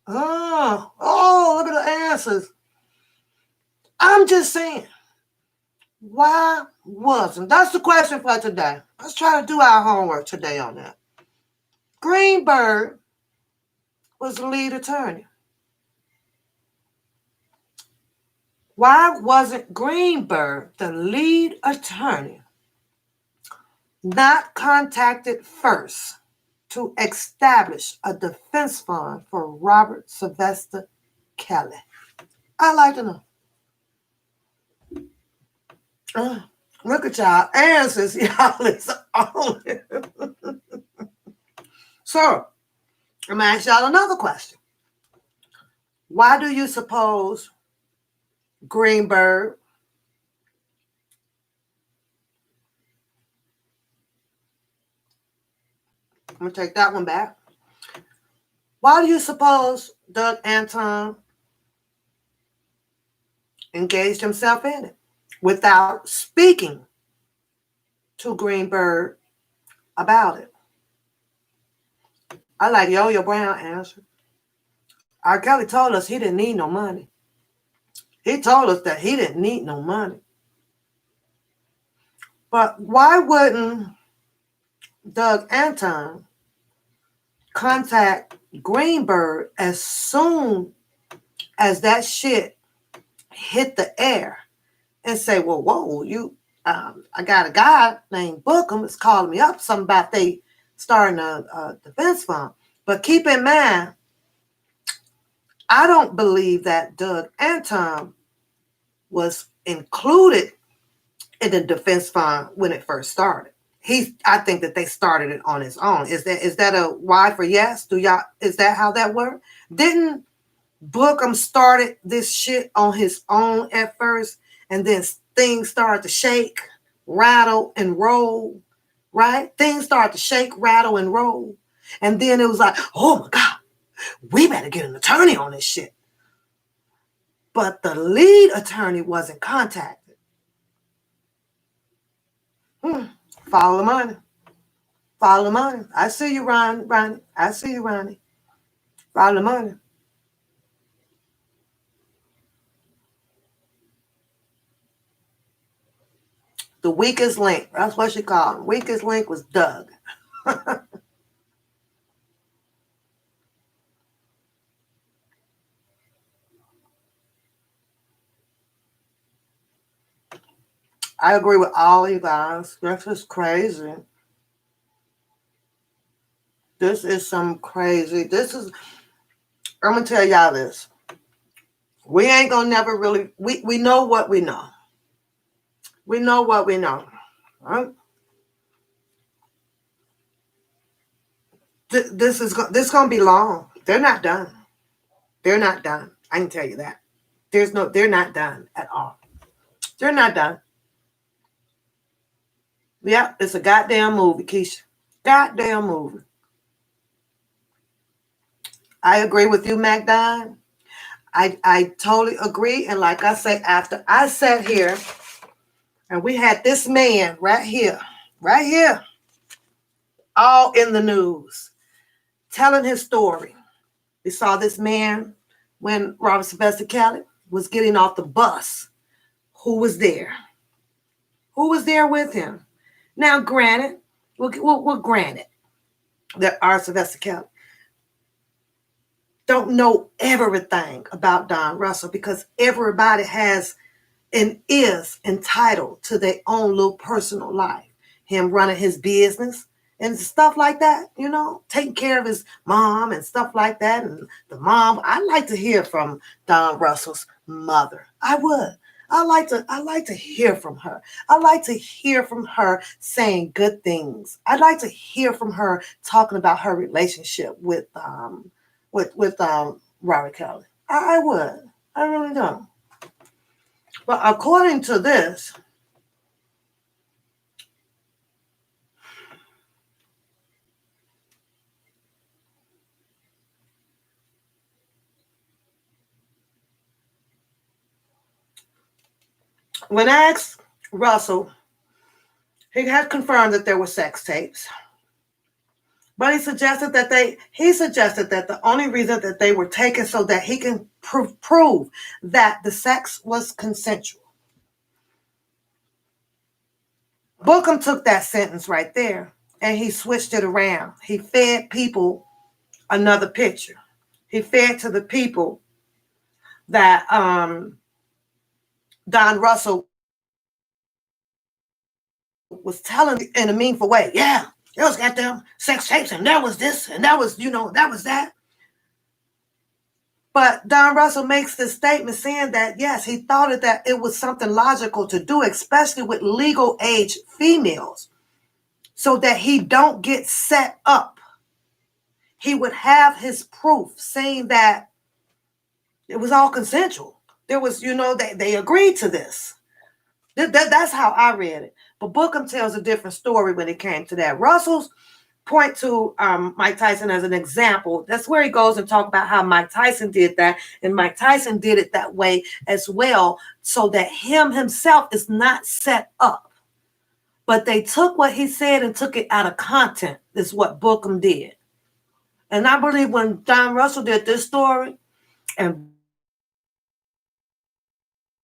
look at the answers. I'm just saying, why wasn't? That's the question for today. Let's try to do our homework today on that. Greenberg was the lead attorney. Why wasn't Greenberg, the lead attorney, not contacted first to establish a defense fund for Robert Sylvester Kelly? I'd like to know. Look at y'all answers. Y'all is on it. So, I'm going to ask y'all another question. Why do you suppose Greenberg I'm going to take that one back. Why do you suppose Doug Anton engaged himself in it without speaking to Greenberg about it? I like Yo-Yo Brown answer. R. Kelly told us he didn't need no money. He told us that he didn't need no money. But why wouldn't Doug Anton contact Greenberg as soon as that shit hit the air and say, well, whoa, I got a guy named Bookham is calling me up, something about they starting a defense fund. But keep in mind, I don't believe that Doug Anton was included in the defense fund when it first started. I think that they started it on his own. Is that a why for yes? Is that how that worked? Didn't Bookham started this shit on his own at first, and then things started to shake, rattle, and roll, right? Things started to shake, rattle, and roll. And then it was like, oh my God, we better get an attorney on this shit. But the lead attorney wasn't contacted. Follow the money. Follow the money. I see you, Ronnie. I see you, Ronnie. Follow the money. The weakest link. That's what she called him. Weakest link was Doug. I agree with all you guys. This is crazy. This is some crazy. I'm going to tell y'all this. We ain't going to never really, we know what we know. We know what we know. Right? This is going to be long. They're not done. They're not done. I can tell you that. They're not done at all. They're not done. Yeah, it's a goddamn movie, Keisha. Goddamn movie. I agree with you, MacDon. I totally agree. And like I say, after I sat here and we had this man right here, all in the news, telling his story. We saw this man when Robert Sylvester Kelly was getting off the bus. Who was there? Who was there with him? Now, granted, we'll grant it that R. Sylvester Kelly don't know everything about Don Russell, because everybody has and is entitled to their own little personal life. Him running his business, and stuff like that, taking care of his mom and stuff like that. And the mom, I'd like to hear from Don Russell's mother. I would. I like to hear from her. I like to hear from her saying good things. I'd like to hear from her talking about her relationship with Robert Kelly. I would. I really don't. But according to this, when asked Russell, he had confirmed that there were sex tapes. But he suggested that the only reason that they were taken so that he can prove that the sex was consensual. Bookham took that sentence right there and he switched it around. He fed people another picture. He fed to the people that Don Russell was telling in a meaningful way. Yeah, there was goddamn sex tapes and there was this and that was, that was that. But Don Russell makes this statement saying that, yes, he thought that it was something logical to do, especially with legal age females, so that he don't get set up. He would have his proof saying that it was all consensual. There was, they agreed to this. That's how I read it. But Bookham tells a different story when it came to that. Russell's point to Mike Tyson as an example. That's where he goes and talk about how Mike Tyson did that, and Mike Tyson did it that way as well, so that himself is not set up. But they took what he said and took it out of content, is what Bookham did. And I believe when Don Russell did this story, and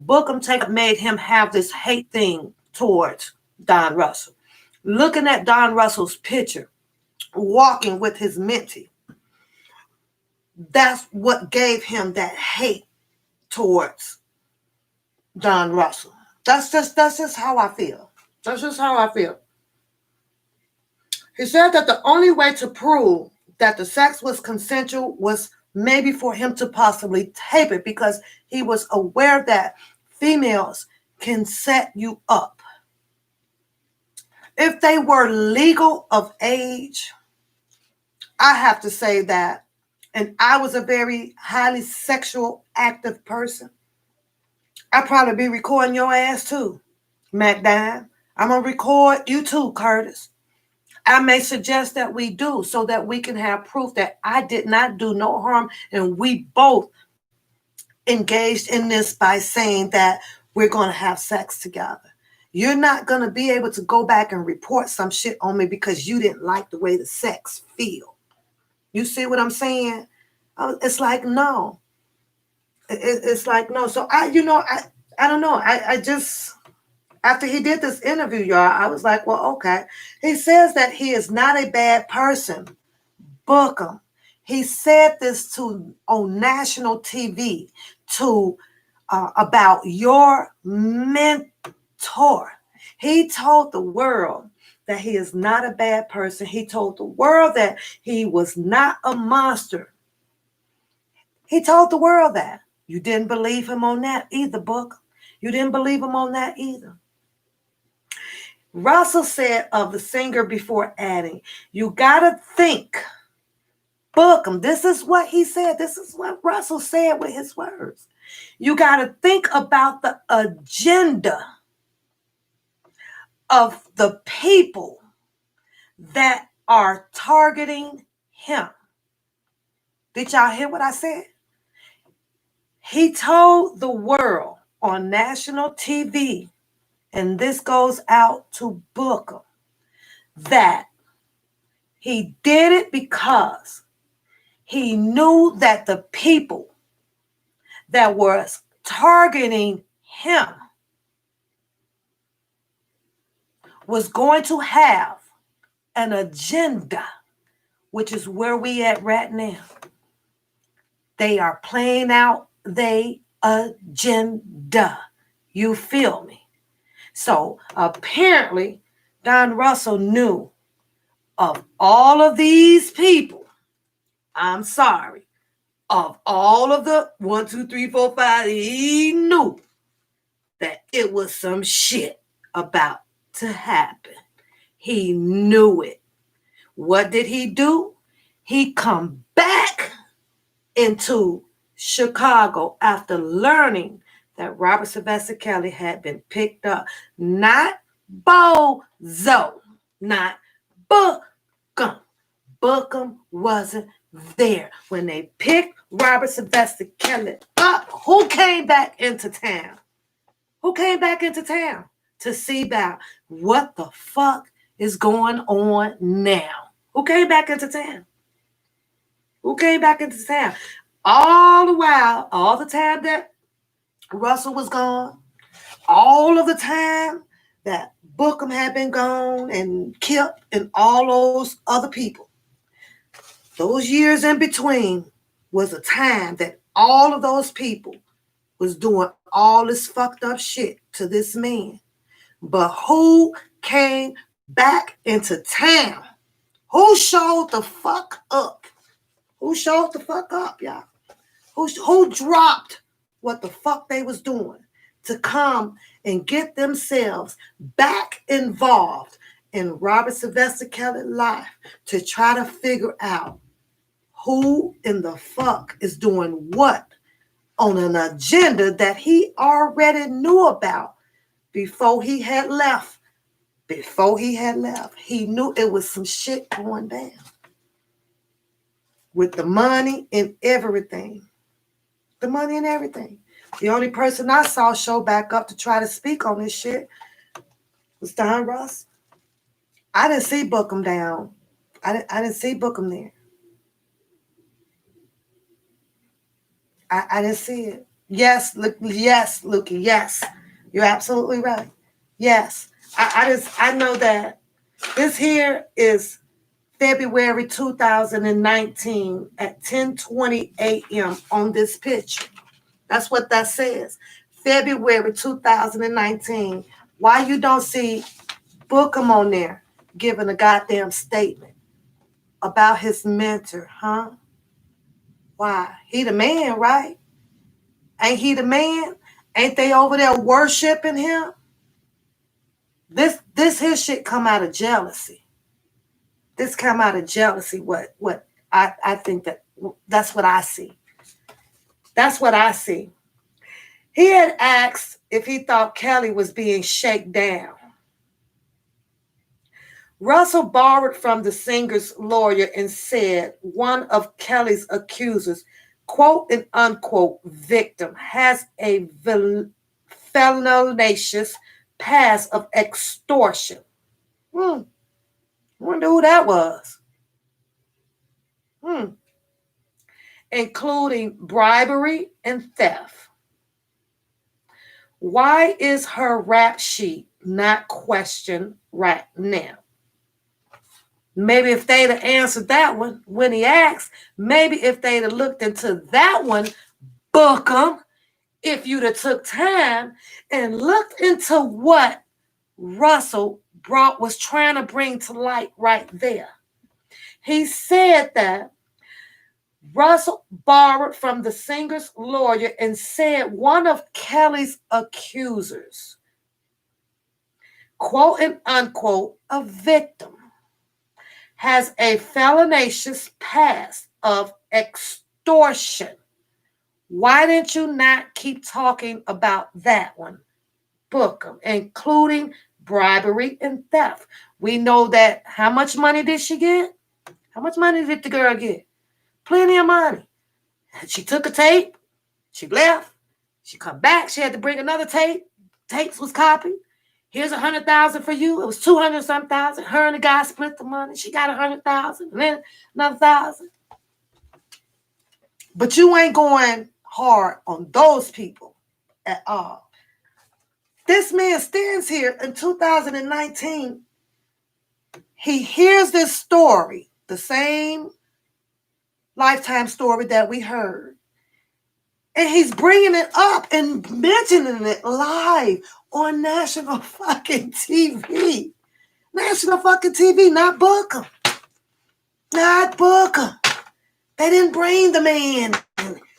Bookham made him have this hate thing towards Don Russell. Looking at Don Russell's picture, walking with his mentee, that's what gave him that hate towards Don Russell. That's just how I feel. That's just how I feel. He said that the only way to prove that the sex was consensual was maybe for him to possibly tape it, because he was aware that females can set you up. If they were legal of age, I have to say that, and I was a very highly sexual active person, I'd probably be recording your ass too, Mac Dime. I'm going to record you too, Curtis. I may suggest that we do, so that we can have proof that I did not do no harm, and we both engaged in this by saying that we're going to have sex together. You're not going to be able to go back and report some shit on me because you didn't like the way the sex feel. You see what I'm saying? It's like, no. It's like, no. So I don't know. I just, after he did this interview, y'all, I was like, well, okay. He says that he is not a bad person. Book him. He said this on national TV about your mentor. He told the world that he is not a bad person. He told the world that he was not a monster. He told the world that. You didn't believe him on that either, Book. You didn't believe him on that either. Russell said of the singer before adding, you got to think. Book him. This is what he said. This is what Russell said with his words. You got to think about the agenda of the people that are targeting him. Did y'all hear what I said? He told the world on national TV, and this goes out to Booker, that he did it because he knew that the people that were targeting him was going to have an agenda, which is where we at right now. They are playing out their agenda. You feel me? So apparently, Don Russell knew of all of these people, I'm sorry, of all of the 1, 2, 3, 4, 5, he knew that it was some shit about to happen. He knew it. What did he do? He come back into Chicago after learning that Robert Sylvester Kelly had been picked up. Not Bozo, not Bookham. Bookham wasn't there. When they picked Robert Sylvester Kelly up, who came back into town? Who came back into town to see about what the fuck is going on now? Who came back into town? Who came back into town? All the while, all the time that Russell was gone, all of the time that Bookham had been gone and Kip and all those other people, those years in between was a time that all of those people was doing all this fucked up shit to this man. But who came back into town? Who showed the fuck up? Who showed the fuck up, y'all? Who dropped what the fuck they was doing to come and get themselves back involved in Robert Sylvester Kelly's life to try to figure out who in the fuck is doing what on an agenda that he already knew about before he had left. Before he had left, he knew it was some shit going down with the money and everything. The money and everything. The only person I saw show back up to try to speak on this shit was Don Russ. I didn't see Bookham down. I didn't see Bookham there. I didn't see it. Yes, Lukey, yes. You're absolutely right. Yes. I know that this here is February 2019 at 10:20 a.m. on this picture. That's what that says. February 2019. Why you don't see Bookham on there giving a goddamn statement about his mentor, huh? Why? He the man, right? Ain't he the man? Ain't they over there worshiping him? This his shit come out of jealousy. This come out of jealousy. What I think that's what I see. That's what I see. He had asked if he thought Kelly was being shaken down. Russell borrowed from the singer's lawyer and said one of Kelly's accusers, quote and unquote, victim, has a felonious past of extortion. I wonder who that was. Including bribery and theft. Why is her rap sheet not questioned right now? Maybe if they'd have answered that one when he asked, maybe if they'd have looked into that one, Bookham, if you'd have took time and looked into what Russell was trying to bring to light right there. He said that Russell borrowed from the singer's lawyer and said one of Kelly's accusers, quote and unquote, a victim, has a felonious past of extortion. Why didn't you not keep talking about that one, Bookham, including bribery and theft? We know that. How much money did she get? How much money did the girl get? Plenty of money. She took a tape. She left. She come back. She had to bring another tape. Tapes was copied. Here's $100,000 for you. It was 200-some thousand. Her and the guy split the money. She got $100,000 and then another $1,000. But you ain't going hard on those people at all. This man stands here in 2019. He hears this story, the same Lifetime story that we heard. And he's bringing it up and mentioning it live on national fucking TV. National fucking TV, not Bookham. Not Booker. They didn't bring the man.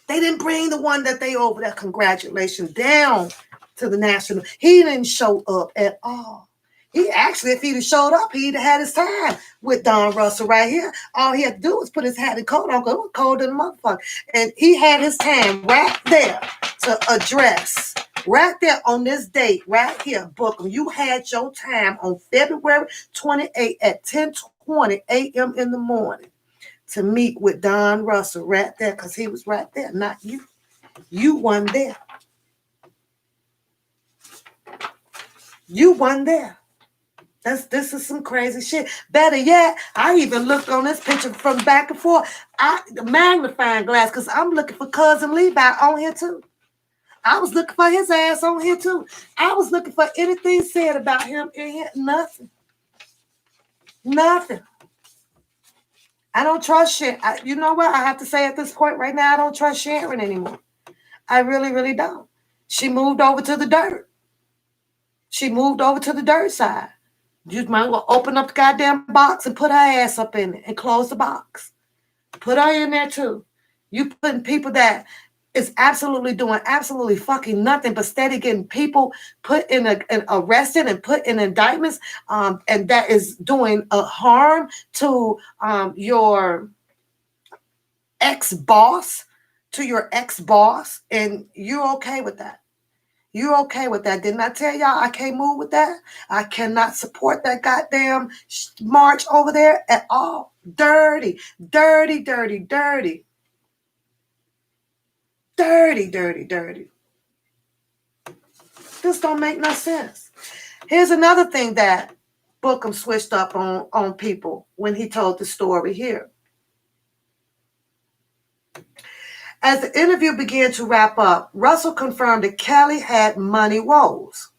They didn't bring the one that they over there. Congratulations down to the national. He didn't show up at all. He actually, if he'd have showed up, he'd have had his time with Don Russell right here. All he had to do was put his hat and coat on. It was cold in the motherfucker. And he had his time right there to address. Right there on this date, right here, Bookham. You had your time on February 28th at 10:20 a.m. in the morning to meet with Don Russell right there, because he was right there, not you. You weren't there. You weren't there. This is some crazy shit. Better yet, I even looked on this picture from back and forth. The magnifying glass, because I'm looking for Cousin Levi on here too. I was looking for his ass on here too. I was looking for anything said about him in here. Nothing. Nothing. I don't trust Sharon. You know what? I have to say at this point right now, I don't trust Sharon anymore. I really, really don't. She moved over to the dirt. She moved over to the dirt side. You might well open up the goddamn box and put her ass up in it and close the box. Put her in there too. You putting people that is absolutely doing absolutely fucking nothing but steady getting people put in arrested and put in indictments, and that is doing a harm to your ex-boss, and you're okay with that. You're okay with that. Didn't I tell y'all I can't move with that? I cannot support that goddamn march over there at all. Dirty, dirty, dirty, dirty. Dirty, dirty, dirty. This don't make no sense. Here's another thing that Bookham switched up on people when he told the story here. As the interview began to wrap up, Russell confirmed that Kelly had money woes.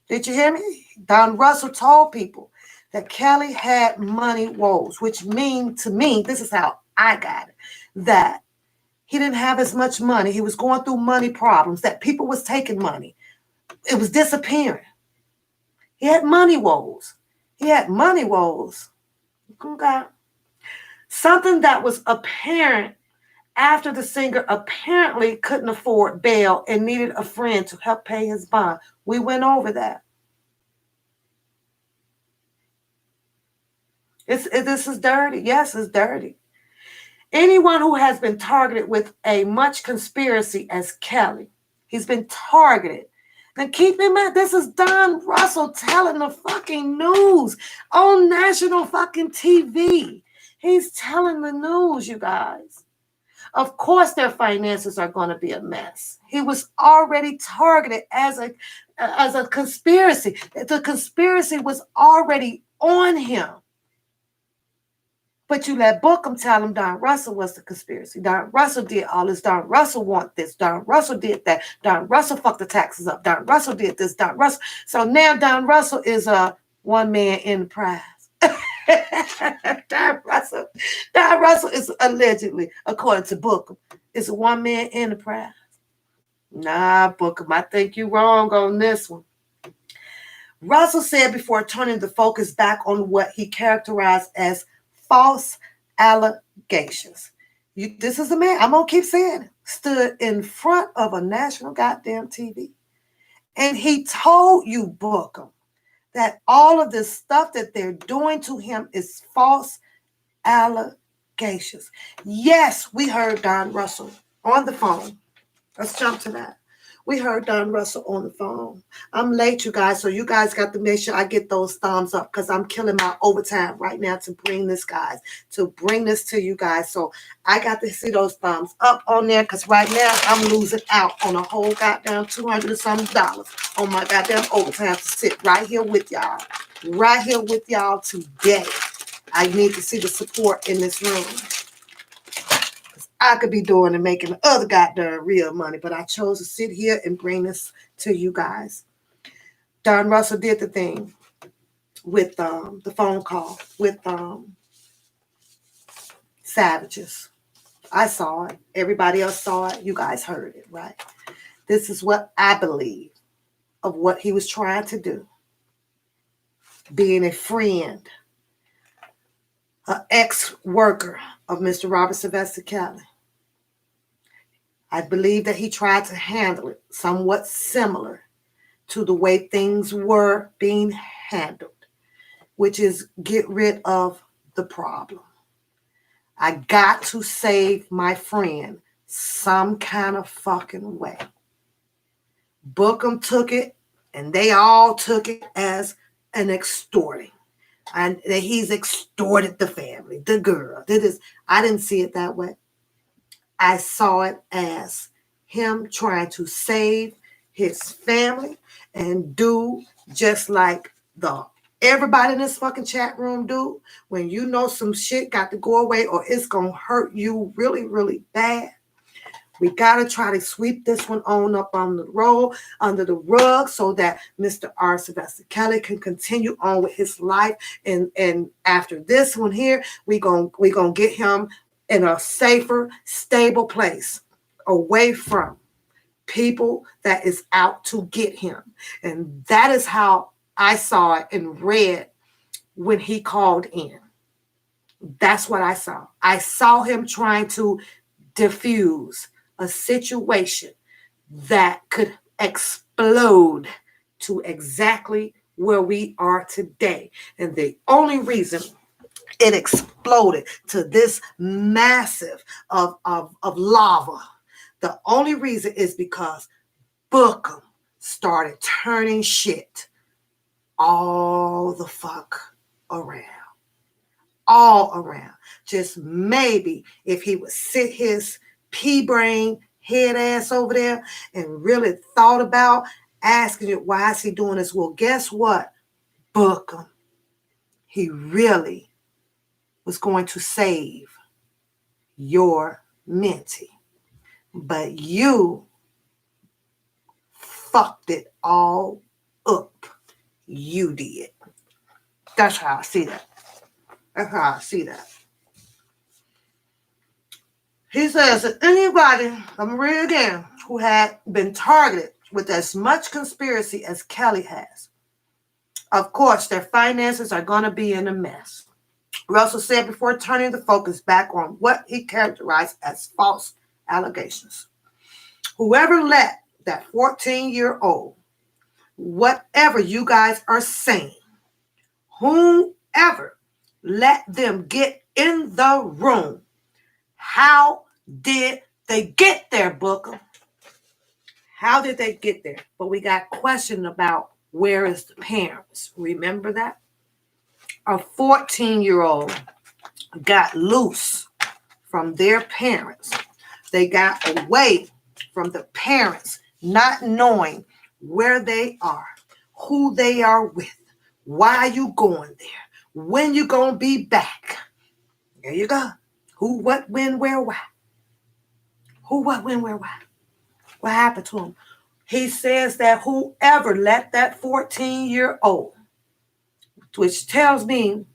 Did you hear me? Don Russell told people that Kelly had money woes, which mean to me, this is how I got it, that he didn't have as much money. He was going through money problems, that people was taking money. It was disappearing. He had money woes. He had money woes. Okay. Something that was apparent after the singer apparently couldn't afford bail and needed a friend to help pay his bond. We went over that. This is dirty. Yes, it's dirty. Anyone who has been targeted with a much conspiracy as Kelly, he's been targeted. And keep in mind, this is Don Russell telling the fucking news on national fucking TV. He's telling the news, you guys. Of course, their finances are going to be a mess. He was already targeted as a conspiracy. The conspiracy was already on him. But you let Bookham tell him Don Russell was the conspiracy. Don Russell did all this. Don Russell want this. Don Russell did that. Don Russell fucked the taxes up. Don Russell did this. Don Russell. So now Don Russell is a one-man enterprise. Don Russell is allegedly, according to Bookham, is a one-man enterprise. Nah, Bookham, I think you're wrong on this one. Russell said before turning the focus back on what he characterized as false allegations. This is a man, I'm going to keep saying it, stood in front of a national goddamn TV. And he told you, Bookham, that all of this stuff that they're doing to him is false allegations. Yes, we heard Don Russell on the phone. Let's jump to that. We heard Don Russell on the phone. I'm late, you guys, so you guys got to make sure I get those thumbs up because I'm killing my overtime right now to bring this to you guys. So I got to see those thumbs up on there because right now I'm losing out on a whole goddamn $200 and something on my goddamn overtime to sit right here with y'all. Right here with y'all today. I need to see the support in this room. I could be doing and making other goddamn real money, but I chose to sit here and bring this to you guys. Don Russell did the thing with the phone call with Savages. I saw it. Everybody else saw it. You guys heard it, right? This is what I believe of what he was trying to do. Being a friend. an ex-worker of Mr. Robert Sylvester Kelly. I believe that he tried to handle it somewhat similar to the way things were being handled, which is get rid of the problem. I got to save my friend some kind of fucking way. Bookham took it, and they all took it as an extorting. And that he's extorted the family, the girl. I didn't see it that way. I saw it as him trying to save his family and do just like everybody in this fucking chat room do. When you know some shit got to go away or it's going to hurt you really, really bad. We got to try to sweep this one on up on the roll, under the rug, so that Mr. R. Sylvester Kelly can continue on with his life. And after this one here, we gonna get him in a safer, stable place, away from people that is out to get him. And that is how I saw it and read when he called in. That's what I saw. I saw him trying to diffuse a situation that could explode to exactly where we are today. And the only reason it exploded to this massive of lava, the only reason is because Bookham started turning shit all the fuck around. All around. Just maybe if he would sit his pea-brain head ass over there and really thought about asking you, why is he doing this? Well, guess what? Bookham. He really was going to save your mentee. But you fucked it all up. You did. That's how I see that. That's how I see that. He says that anybody, I'm going to read again, who had been targeted with as much conspiracy as Kelly has, of course, their finances are going to be in a mess. Russell said before turning the focus back on what he characterized as false allegations. Whoever let that 14-year-old, whatever you guys are saying, whoever let them get in the room, how did they get there, Booker? How did they get there? But we got questioned about where is the parents. Remember that? A 14-year-old got loose from their parents. They got away from the parents, not knowing where they are, who they are with, why you going there, when you going to be back. There you go. Who, what, when, where, why. Who, what, when, where, why. What happened to him? He says that whoever let that 14-year-old, which tells me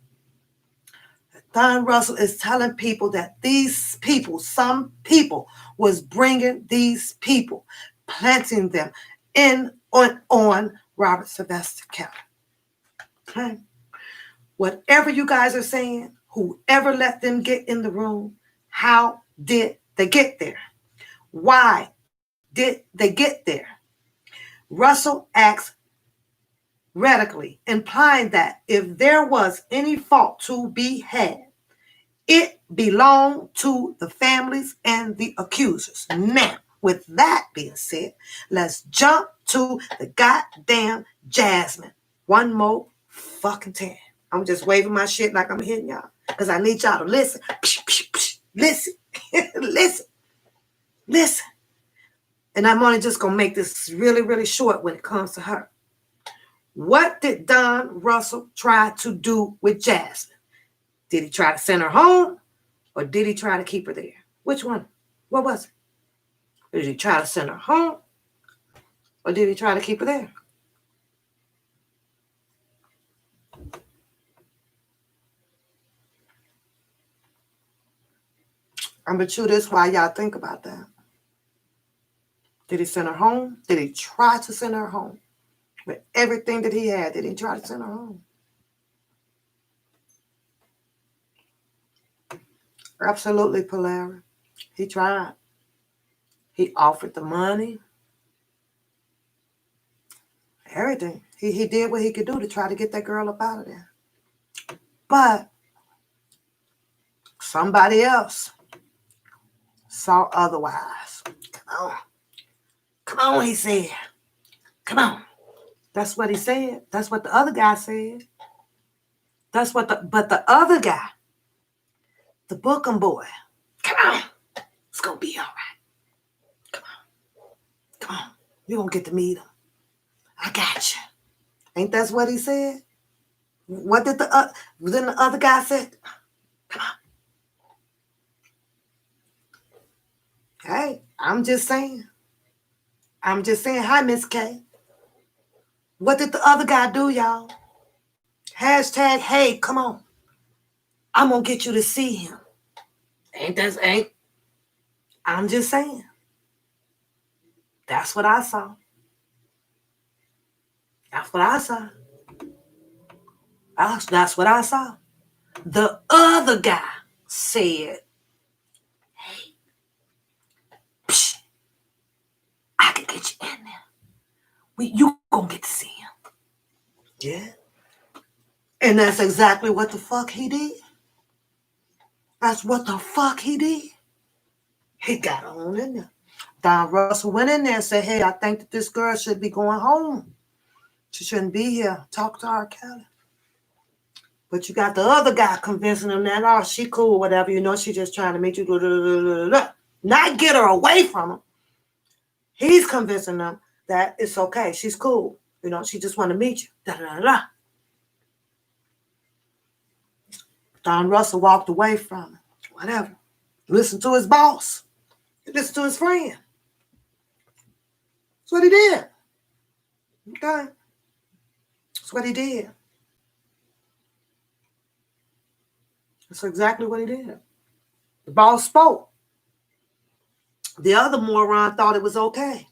Don Russell is telling people that these people, some people, was bringing these people, planting them in on Robert Sylvester Kelly. Okay? Whatever you guys are saying, whoever let them get in the room, how did they get there? Why did they get there? Russell asks radically, implying that if there was any fault to be had, it belonged to the families and the accusers. Now, with that being said, let's jump to the goddamn Jasmine. One more fucking time. I'm just waving my shit like I'm hitting y'all because I need y'all to listen. Listen. Listen. And I'm only just going to make this really, really short when it comes to her. What did Don Russell try to do with Jasmine? Did he try to send her home or did he try to keep her there? Which one? What was it? Did he try to send her home or did he try to keep her there? I'm going to chew this while y'all think about that. Did he send her home? Did he try to send her home? With everything that he had, did he try to send her home? Absolutely, Polaris. He tried. He offered the money, everything. He did what he could do to try to get that girl up out of there. But somebody else saw otherwise. Come on. Come on, he said. Come on. That's what he said. That's what the other guy said. But the other guy, the Bookham boy, come on. It's going to be all right. Come on. Come on. You're going to get to meet him. I got you. Ain't that what he said? What did then the other guy said? Come on. Hey, I'm just saying. Hi, Miss K. What did the other guy do, y'all? Hashtag, hey, come on. I'm going to get you to see him. Ain't. I'm just saying. That's what I saw. That's what I saw. That's what I saw. The other guy said, hey, psh, I can get you in there. You gonna get to see him. Yeah. And that's exactly what the fuck he did. That's what the fuck he did. He got on in there. Don Russell went in there and said, hey, I think that this girl should be going home. She shouldn't be here. Talk to R. Kelly. But you got the other guy convincing him that, oh, she cool, whatever. You know, she just trying to make you not get her away from him. He's convincing them that it's okay. She's cool. You know, she just want to meet you. Don Russell walked away from him. Whatever. Listen to his boss. Listen to his friend. That's what he did. Okay. That's what he did. That's exactly what he did. The boss spoke. The other moron thought it was okay.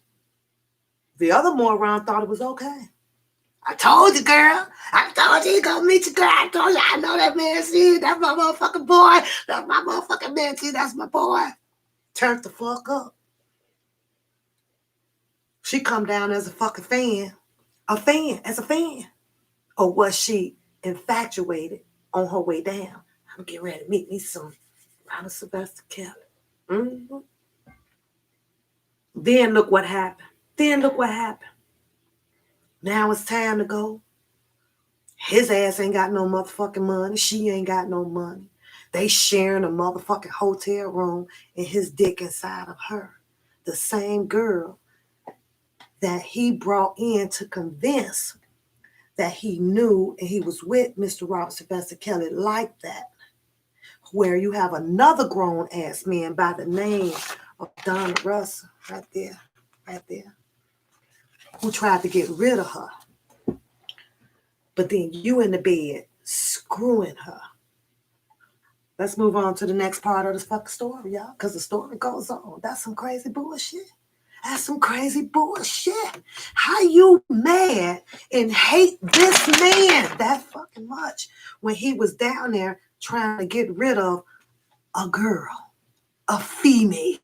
I told you, girl. I told you gonna meet your girl. I told you I know that man. See, that's my motherfucking boy. That's my motherfucking man. See, that's my boy. Turned the fuck up. She come down as a fucking fan. As a fan. Or was she infatuated on her way down? I'm getting ready to meet me some Robert Sylvester Kelly. Mm-hmm. Then look what happened. Now it's time to go. His ass ain't got no motherfucking money. She ain't got no money. They sharing a motherfucking hotel room and his dick inside of her. The same girl that he brought in to convince that he knew and he was with Mr. Robert Sylvester Kelly like that. Where you have another grown ass man by the name of Don Russell right there, who tried to get rid of her. But then you in the bed screwing her. Let's move on to the next part of this fucking story, y'all, because the story goes on. That's some crazy bullshit. How you mad and hate this man that fucking much when he was down there trying to get rid of a girl, a female,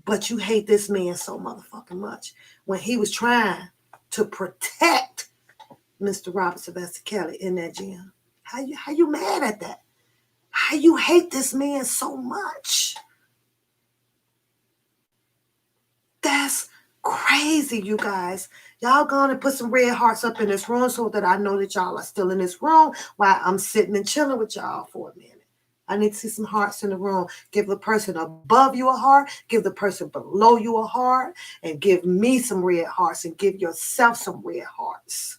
but you hate this man so motherfucking much when he was trying to protect Mr. Robert Sylvester Kelly in that gym? How you mad at that? How you hate this man so much? That's crazy, you guys. Y'all gonna put some red hearts up in this room so that I know that y'all are still in this room while I'm sitting and chilling with y'all for a minute. I need to see some hearts in the room. Give the person above you a heart, give the person below you a heart, and give me some red hearts and give yourself some red hearts.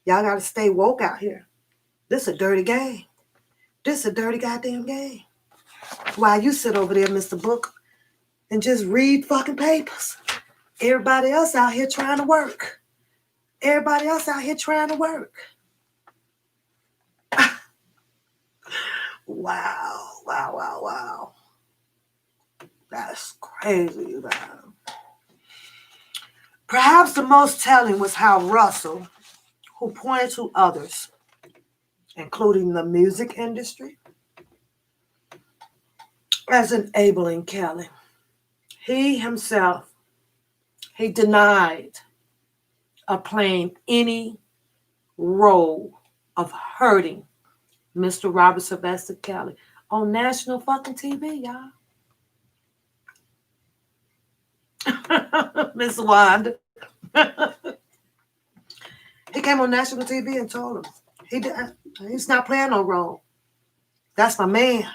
Y'all gotta stay woke out here. This is a dirty game. This is a dirty goddamn game. While you sit over there, Mr. Book, and just read fucking papers. Everybody else out here trying to work. Wow. That's crazy, you guys. Perhaps the most telling was how Russell, who pointed to others, including the music industry, as enabling Kelly. He himself, he denied of playing any role of hurting Mr. Robert Sylvester Kelly on national fucking TV, y'all. Miss Wanda. He came on national TV and told him he's not playing no role. That's my man.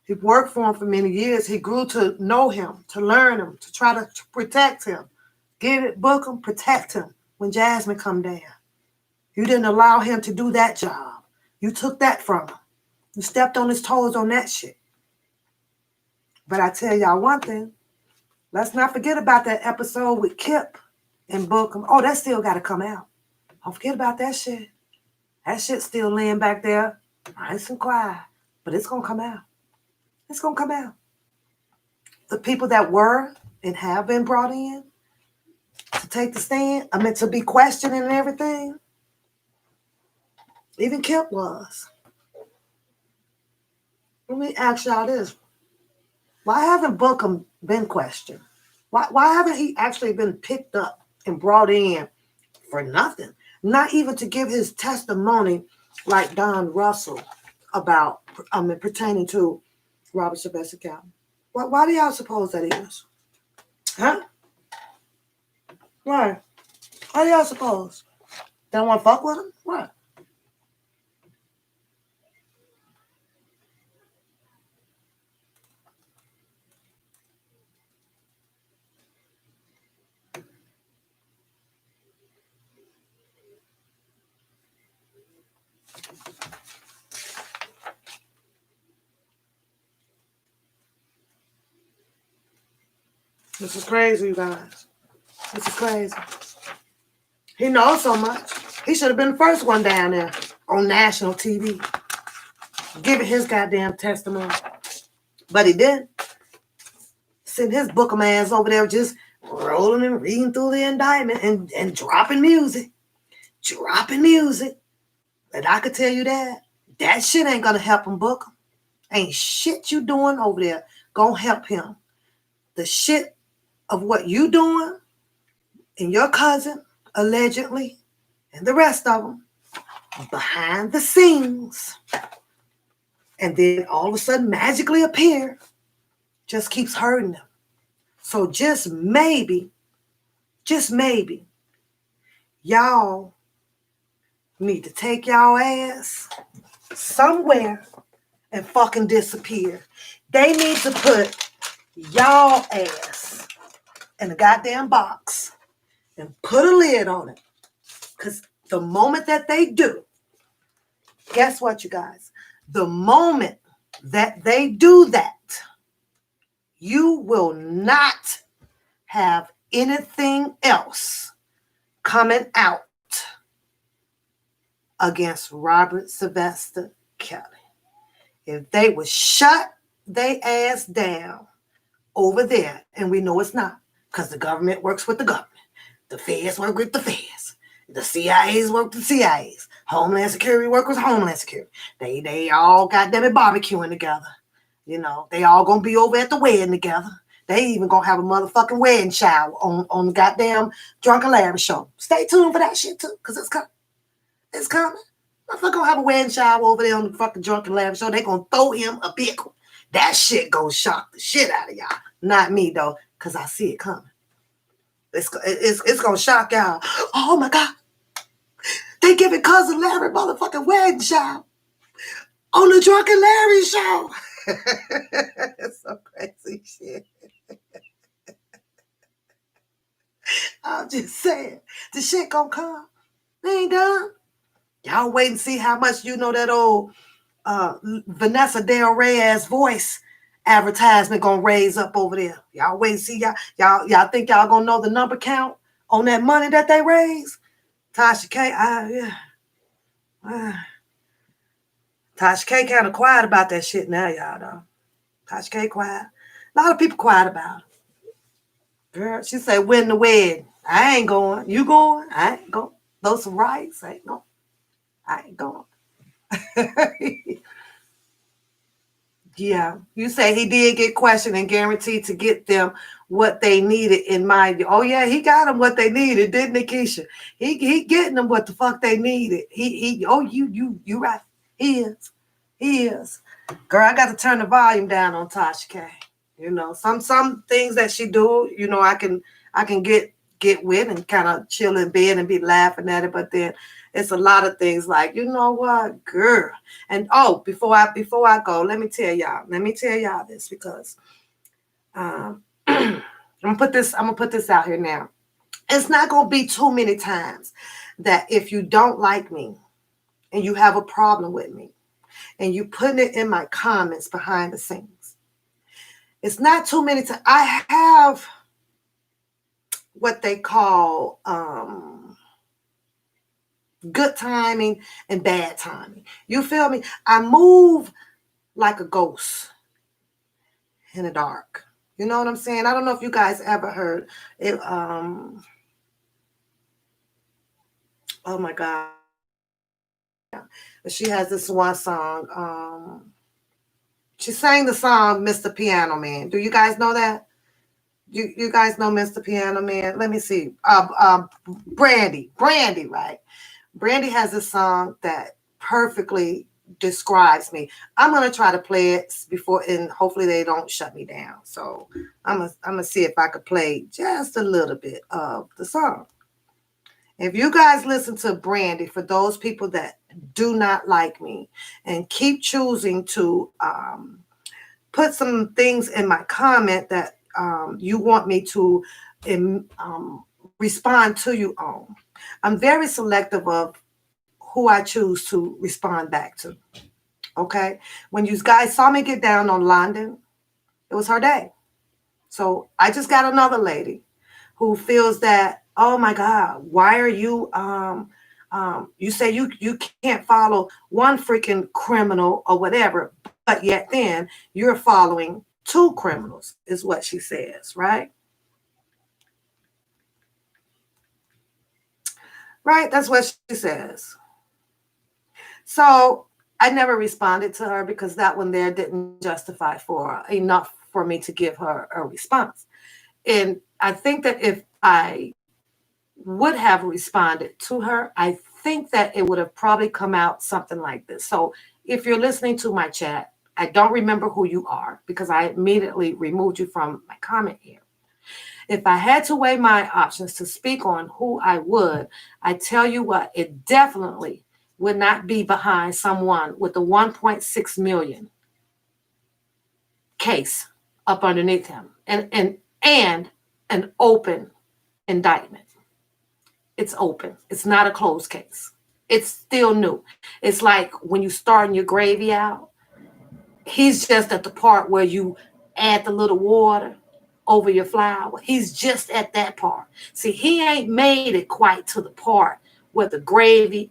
He worked for him for many years. He grew to know him, to learn him, to try to protect him. Get it, book him, protect him when Jasmine come down. You didn't allow him to do that job. You took that from him. You stepped on his toes on that shit. But I tell y'all one thing. Let's not forget about that episode with Kip and Bookham. Oh, that still got to come out. Don't forget about that shit. That shit's still laying back there, nice and quiet. But it's going to come out. It's going to come out. The people that were and have been brought in to take the stand, I mean, to be questioned and everything, even Kip was. Let me ask y'all this. Why haven't Bookham been questioned? Why haven't he actually been picked up and brought in for nothing? Not even to give his testimony like Don Russell about, pertaining to Robert Sylvester Kelly. Why do y'all suppose that is? Huh? Why? Why do y'all suppose? They don't want to fuck with him? What? This is crazy, you guys. This is crazy. He knows so much. He should have been the first one down there on national TV, giving his goddamn testimony. But he didn't. Sitting his Bookham ass over there just rolling and reading through the indictment and dropping music. Dropping music. And I could tell you that shit ain't gonna help him, Bookham. Ain't shit you doing over there gonna help him. The shit of what you doing and your cousin, allegedly, and the rest of them, behind the scenes, and then all of a sudden magically appear, just keeps hurting them. So just maybe, y'all need to take y'all ass somewhere and fucking disappear. They need to put y'all ass in a goddamn box and put a lid on it. Because the moment that they do, guess what, you guys? The moment that they do that, you will not have anything else coming out against Robert Sylvester Kelly. If they would shut their ass down over there, and we know it's not, because the government works with the government. The feds work with the feds. The CIAs work with the CIAs. Homeland Security work with Homeland Security. They all got them barbecuing together. You know, they all gonna be over at the wedding together. They even gonna have a motherfucking wedding shower on the goddamn Drunken Larry show. Stay tuned for that shit too, because it's coming. It's coming. Motherfucker gonna have a wedding shower over there on the fucking Drunken Larry show. They gonna throw him a big one. That shit gonna shock the shit out of y'all. Not me though, because I see it coming. It's gonna shock y'all. Oh my God. They giving Cousin Larry motherfucking wedding shower on the Drunken Larry show. It's so crazy shit. I'm just saying, the shit gonna come. They ain't done. Y'all wait and see how much you know that old Vanessa Del Rey's voice advertisement gonna raise up over there. Y'all wait and see. Y'all think y'all gonna know the number count on that money that they raise? Tasha K, Tasha K kind of quiet about that shit now, y'all though. Tasha K quiet. A lot of people quiet about it. Girl, she said, win the wedding. I ain't going. You going? I ain't going. Those some rights. I ain't going. Yeah, you say he did get questioned and guaranteed to get them what they needed in mind. Oh yeah, he got them what they needed, didn't he, Keisha? He getting them what the fuck they needed. He oh you right. He is. He is. Girl, I got to turn the volume down on Tasha K. You know, some things that she do, you know, I can get with and kind of chill in bed and be laughing at it, but then it's a lot of things like, you know what, girl. And oh, before I go, let me tell y'all this because I'm gonna put this out here now. It's not gonna be too many times that if you don't like me and you have a problem with me and you putting it in my comments behind the scenes. It's not too many times. I have what they call good timing and bad timing. You feel me? I move like a ghost in the dark. You know what I'm saying? I don't know if you guys ever heard it. Oh my God. She has this one song. She sang the song Mr. Piano Man. Do you guys know that? You guys know Mr. Piano Man? Let me see. Brandy, right? Brandy has a song that perfectly describes me. I'm gonna try to play it before, and hopefully they don't shut me down. So I'm gonna see if I could play just a little bit of the song. If you guys listen to Brandy, for those people that do not like me and keep choosing to put some things in my comment that you want me to respond to you on, I'm very selective of who I choose to respond back to. Okay? When you guys saw me get down on London, it was her day. So I just got another lady who feels that, oh my God, why are you you say you can't follow one freaking criminal or whatever, but yet then you're following two criminals, is what she says, right? Right? That's what she says. So I never responded to her because that one there didn't justify for enough for me to give her a response. And I think that if I would have responded to her, I think that it would have probably come out something like this. So if you're listening to my chat, I don't remember who you are because I immediately removed you from my comment here. If I had to weigh my options to speak on who I would, I tell you what, it definitely would not be behind someone with a 1.6 million case up underneath him and an open indictment. It's open. It's not a closed case. It's still new. It's like when you starting your gravy out, he's just at the part where you add the little water over your flour. He's just at that part. See, he ain't made it quite to the part where the gravy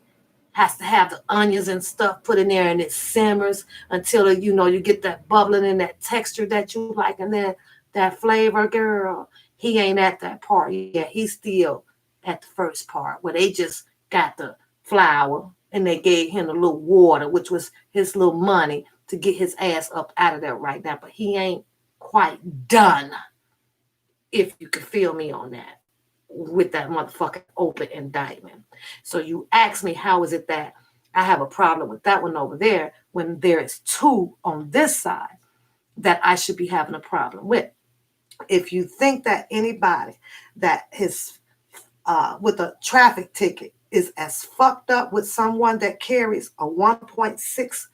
has to have the onions and stuff put in there and it simmers until you get that bubbling and that texture that you like and then that flavor, girl. He ain't at that part yet. He's still at the first part where they just got the flour and they gave him a little water, which was his little money to get his ass up out of there right now. But he ain't quite done, if you can feel me on that, with that motherfucking open indictment. So you ask me, how is it that I have a problem with that one over there when there is two on this side that I should be having a problem with? If you think that anybody that is with a traffic ticket is as fucked up with someone that carries a 1.6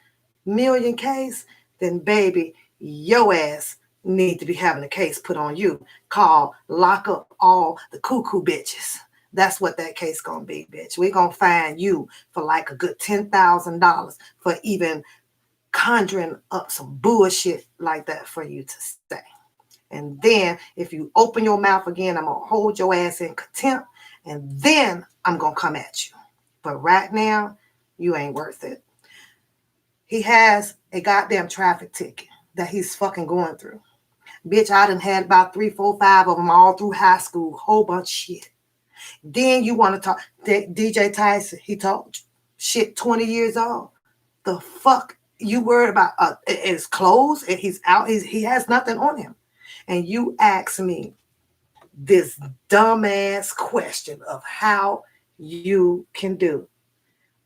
million case, then baby, your ass need to be having a case put on you called lock up all the cuckoo bitches. That's what that case gonna be, bitch. We're gonna find you for like a good $10,000 for even conjuring up some bullshit like that for you to say. And then if you open your mouth again, I'm gonna hold your ass in contempt and then I'm gonna come at you. But right now, you ain't worth it. He has a goddamn traffic ticket that he's fucking going through. Bitch, I done had about 3, 4, 5 of them all through high school. Whole bunch of shit. Then you want to talk. DJ Tyson, he talked shit 20 years old. The fuck you worried about his clothes, and he's out, he has nothing on him. And you ask me this dumbass question of how you can do.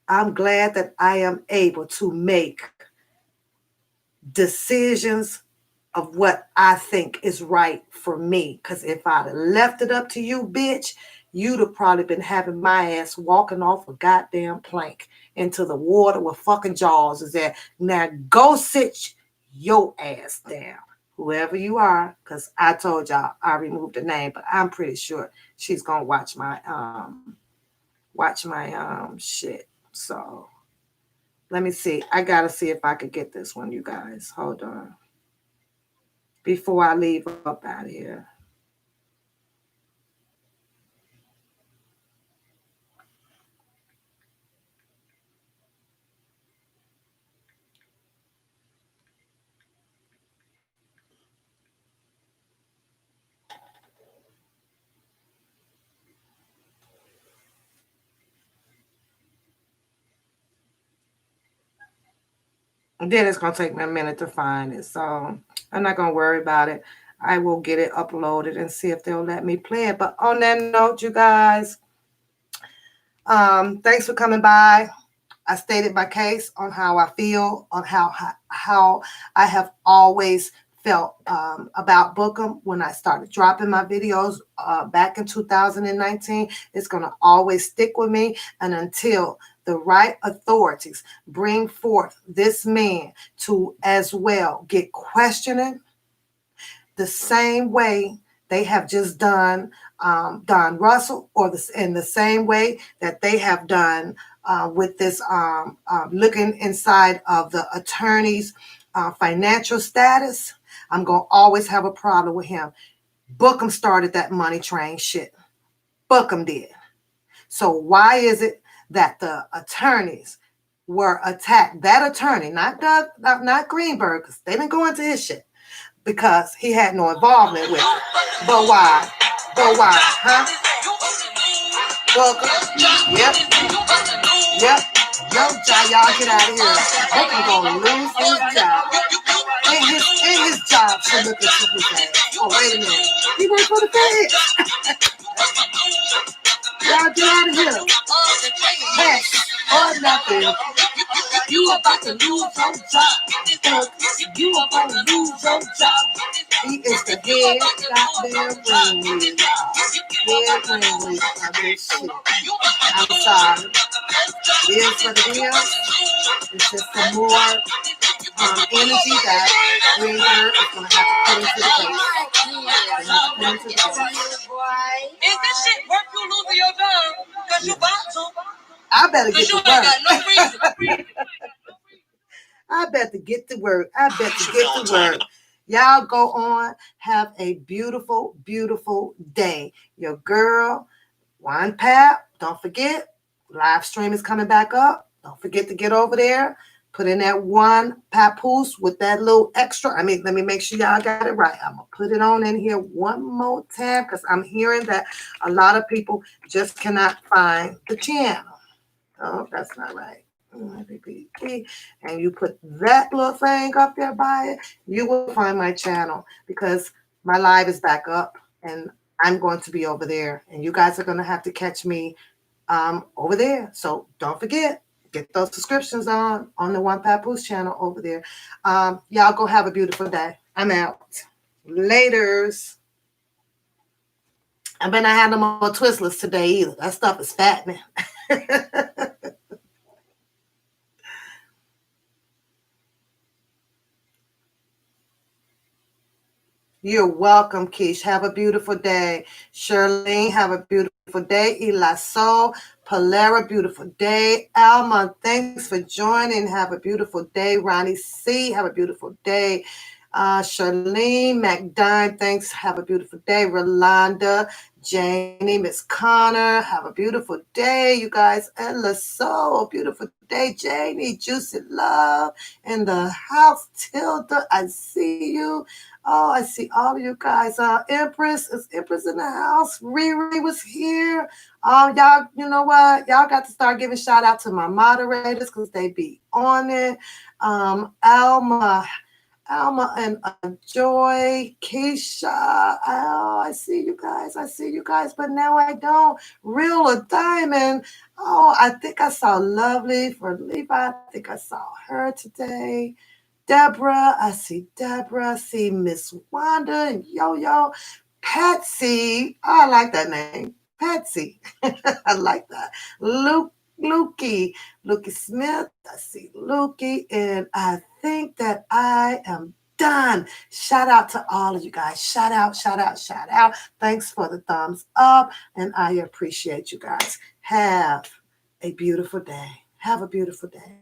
I'm glad that I am able to make decisions of what I think is right for me. Because if I'd have left it up to you, bitch, you'd have probably been having my ass walking off a goddamn plank into the water where fucking Jaws is at. Now go sit your ass down, whoever you are, because I told y'all I removed the name, but I'm pretty sure she's gonna watch my shit. So let me see. I gotta see if I could get this one, you guys. Hold on. Before I leave up out of here. And then it's gonna take me a minute to find it. So I'm not gonna worry about it. I will get it uploaded and see if they'll let me play it. But on that note, you guys, thanks for coming by. I stated my case on how I feel, on how I have always felt about Bookham when I started dropping my videos back in 2019. It's going to always stick with me, and until the right authorities bring forth this man to as well get questioning the same way they have just done Don Russell, or in the same way that they have done with this looking inside of the attorney's financial status. I'm going to always have a problem with him. Bookham started that money train shit. Bookham did. So why is it that the attorneys were attacked? That attorney, not Greenberg, because they didn't go into his shit, because he had no involvement with it. But why? Huh? Bookham. Yep. Yo, y'all get out of here. Bookham gonna lose his job. And his job should look at his ass. Oh, wait a minute. He worked for the feds. Y'all get out of here. Yes, or nothing. You about to lose your job. You about to lose your job. He is the head goddamn ringleader. Head ringleader of this shit. I'm sorry. It is what it is. It's just some more energy that Greenberg is going to have to put into the case. Is this shit worth you losing your job? Because you about to. I better get to work. No reason. I better get to work. Y'all go on. Have a beautiful, beautiful day. Your girl, One Pap. Don't forget, live stream is coming back up. Don't forget to get over there. Put in that one papoose with that little extra. Let me make sure y'all got it right. I'm going to put it on in here one more time, because I'm hearing that a lot of people just cannot find the channel. Oh, that's not right. And you put that little thing up there by it, you will find my channel, because my live is back up and I'm going to be over there, and you guys are going to have to catch me over there. So don't forget, get those subscriptions on the One Papoose channel over there. Y'all go have a beautiful day. I'm out. Laters. I bet I had no more Twizzlers today either. That stuff is fattening. You're welcome, Keish. Have a beautiful day. Charlene, have a beautiful day. Ilaso, Palera, beautiful day. Alma, thanks for joining. Have a beautiful day. Ronnie C, have a beautiful day. Charlene McDine, thanks. Have a beautiful day. Rolanda, Janie, Miss Connor, have a beautiful day, you guys. And so beautiful day. Janie, Juicy Love in the house. Tilda, I see you. Oh, I see all of you guys. Empress, is Empress in the house? Riri was here. Y'all, you know what? Y'all got to start giving shout out to my moderators because they be on it. Alma and Joy, Keisha. Oh, I see you guys. I see you guys, but now I don't. Real or Diamond. Oh, I think I saw Lovely for Levi. I think I saw her today. Deborah, I see Deborah. I see Miss Wanda and Yo Yo. Patsy. Oh, I like that name. Patsy. I like that. Lukey Smith. I see Lukey, and I think that I am done. Shout out to all of you guys. Shout out, shout out, shout out. Thanks for the thumbs up, and I appreciate you guys. Have a beautiful day. Have a beautiful day.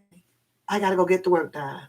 I got to go get the work done.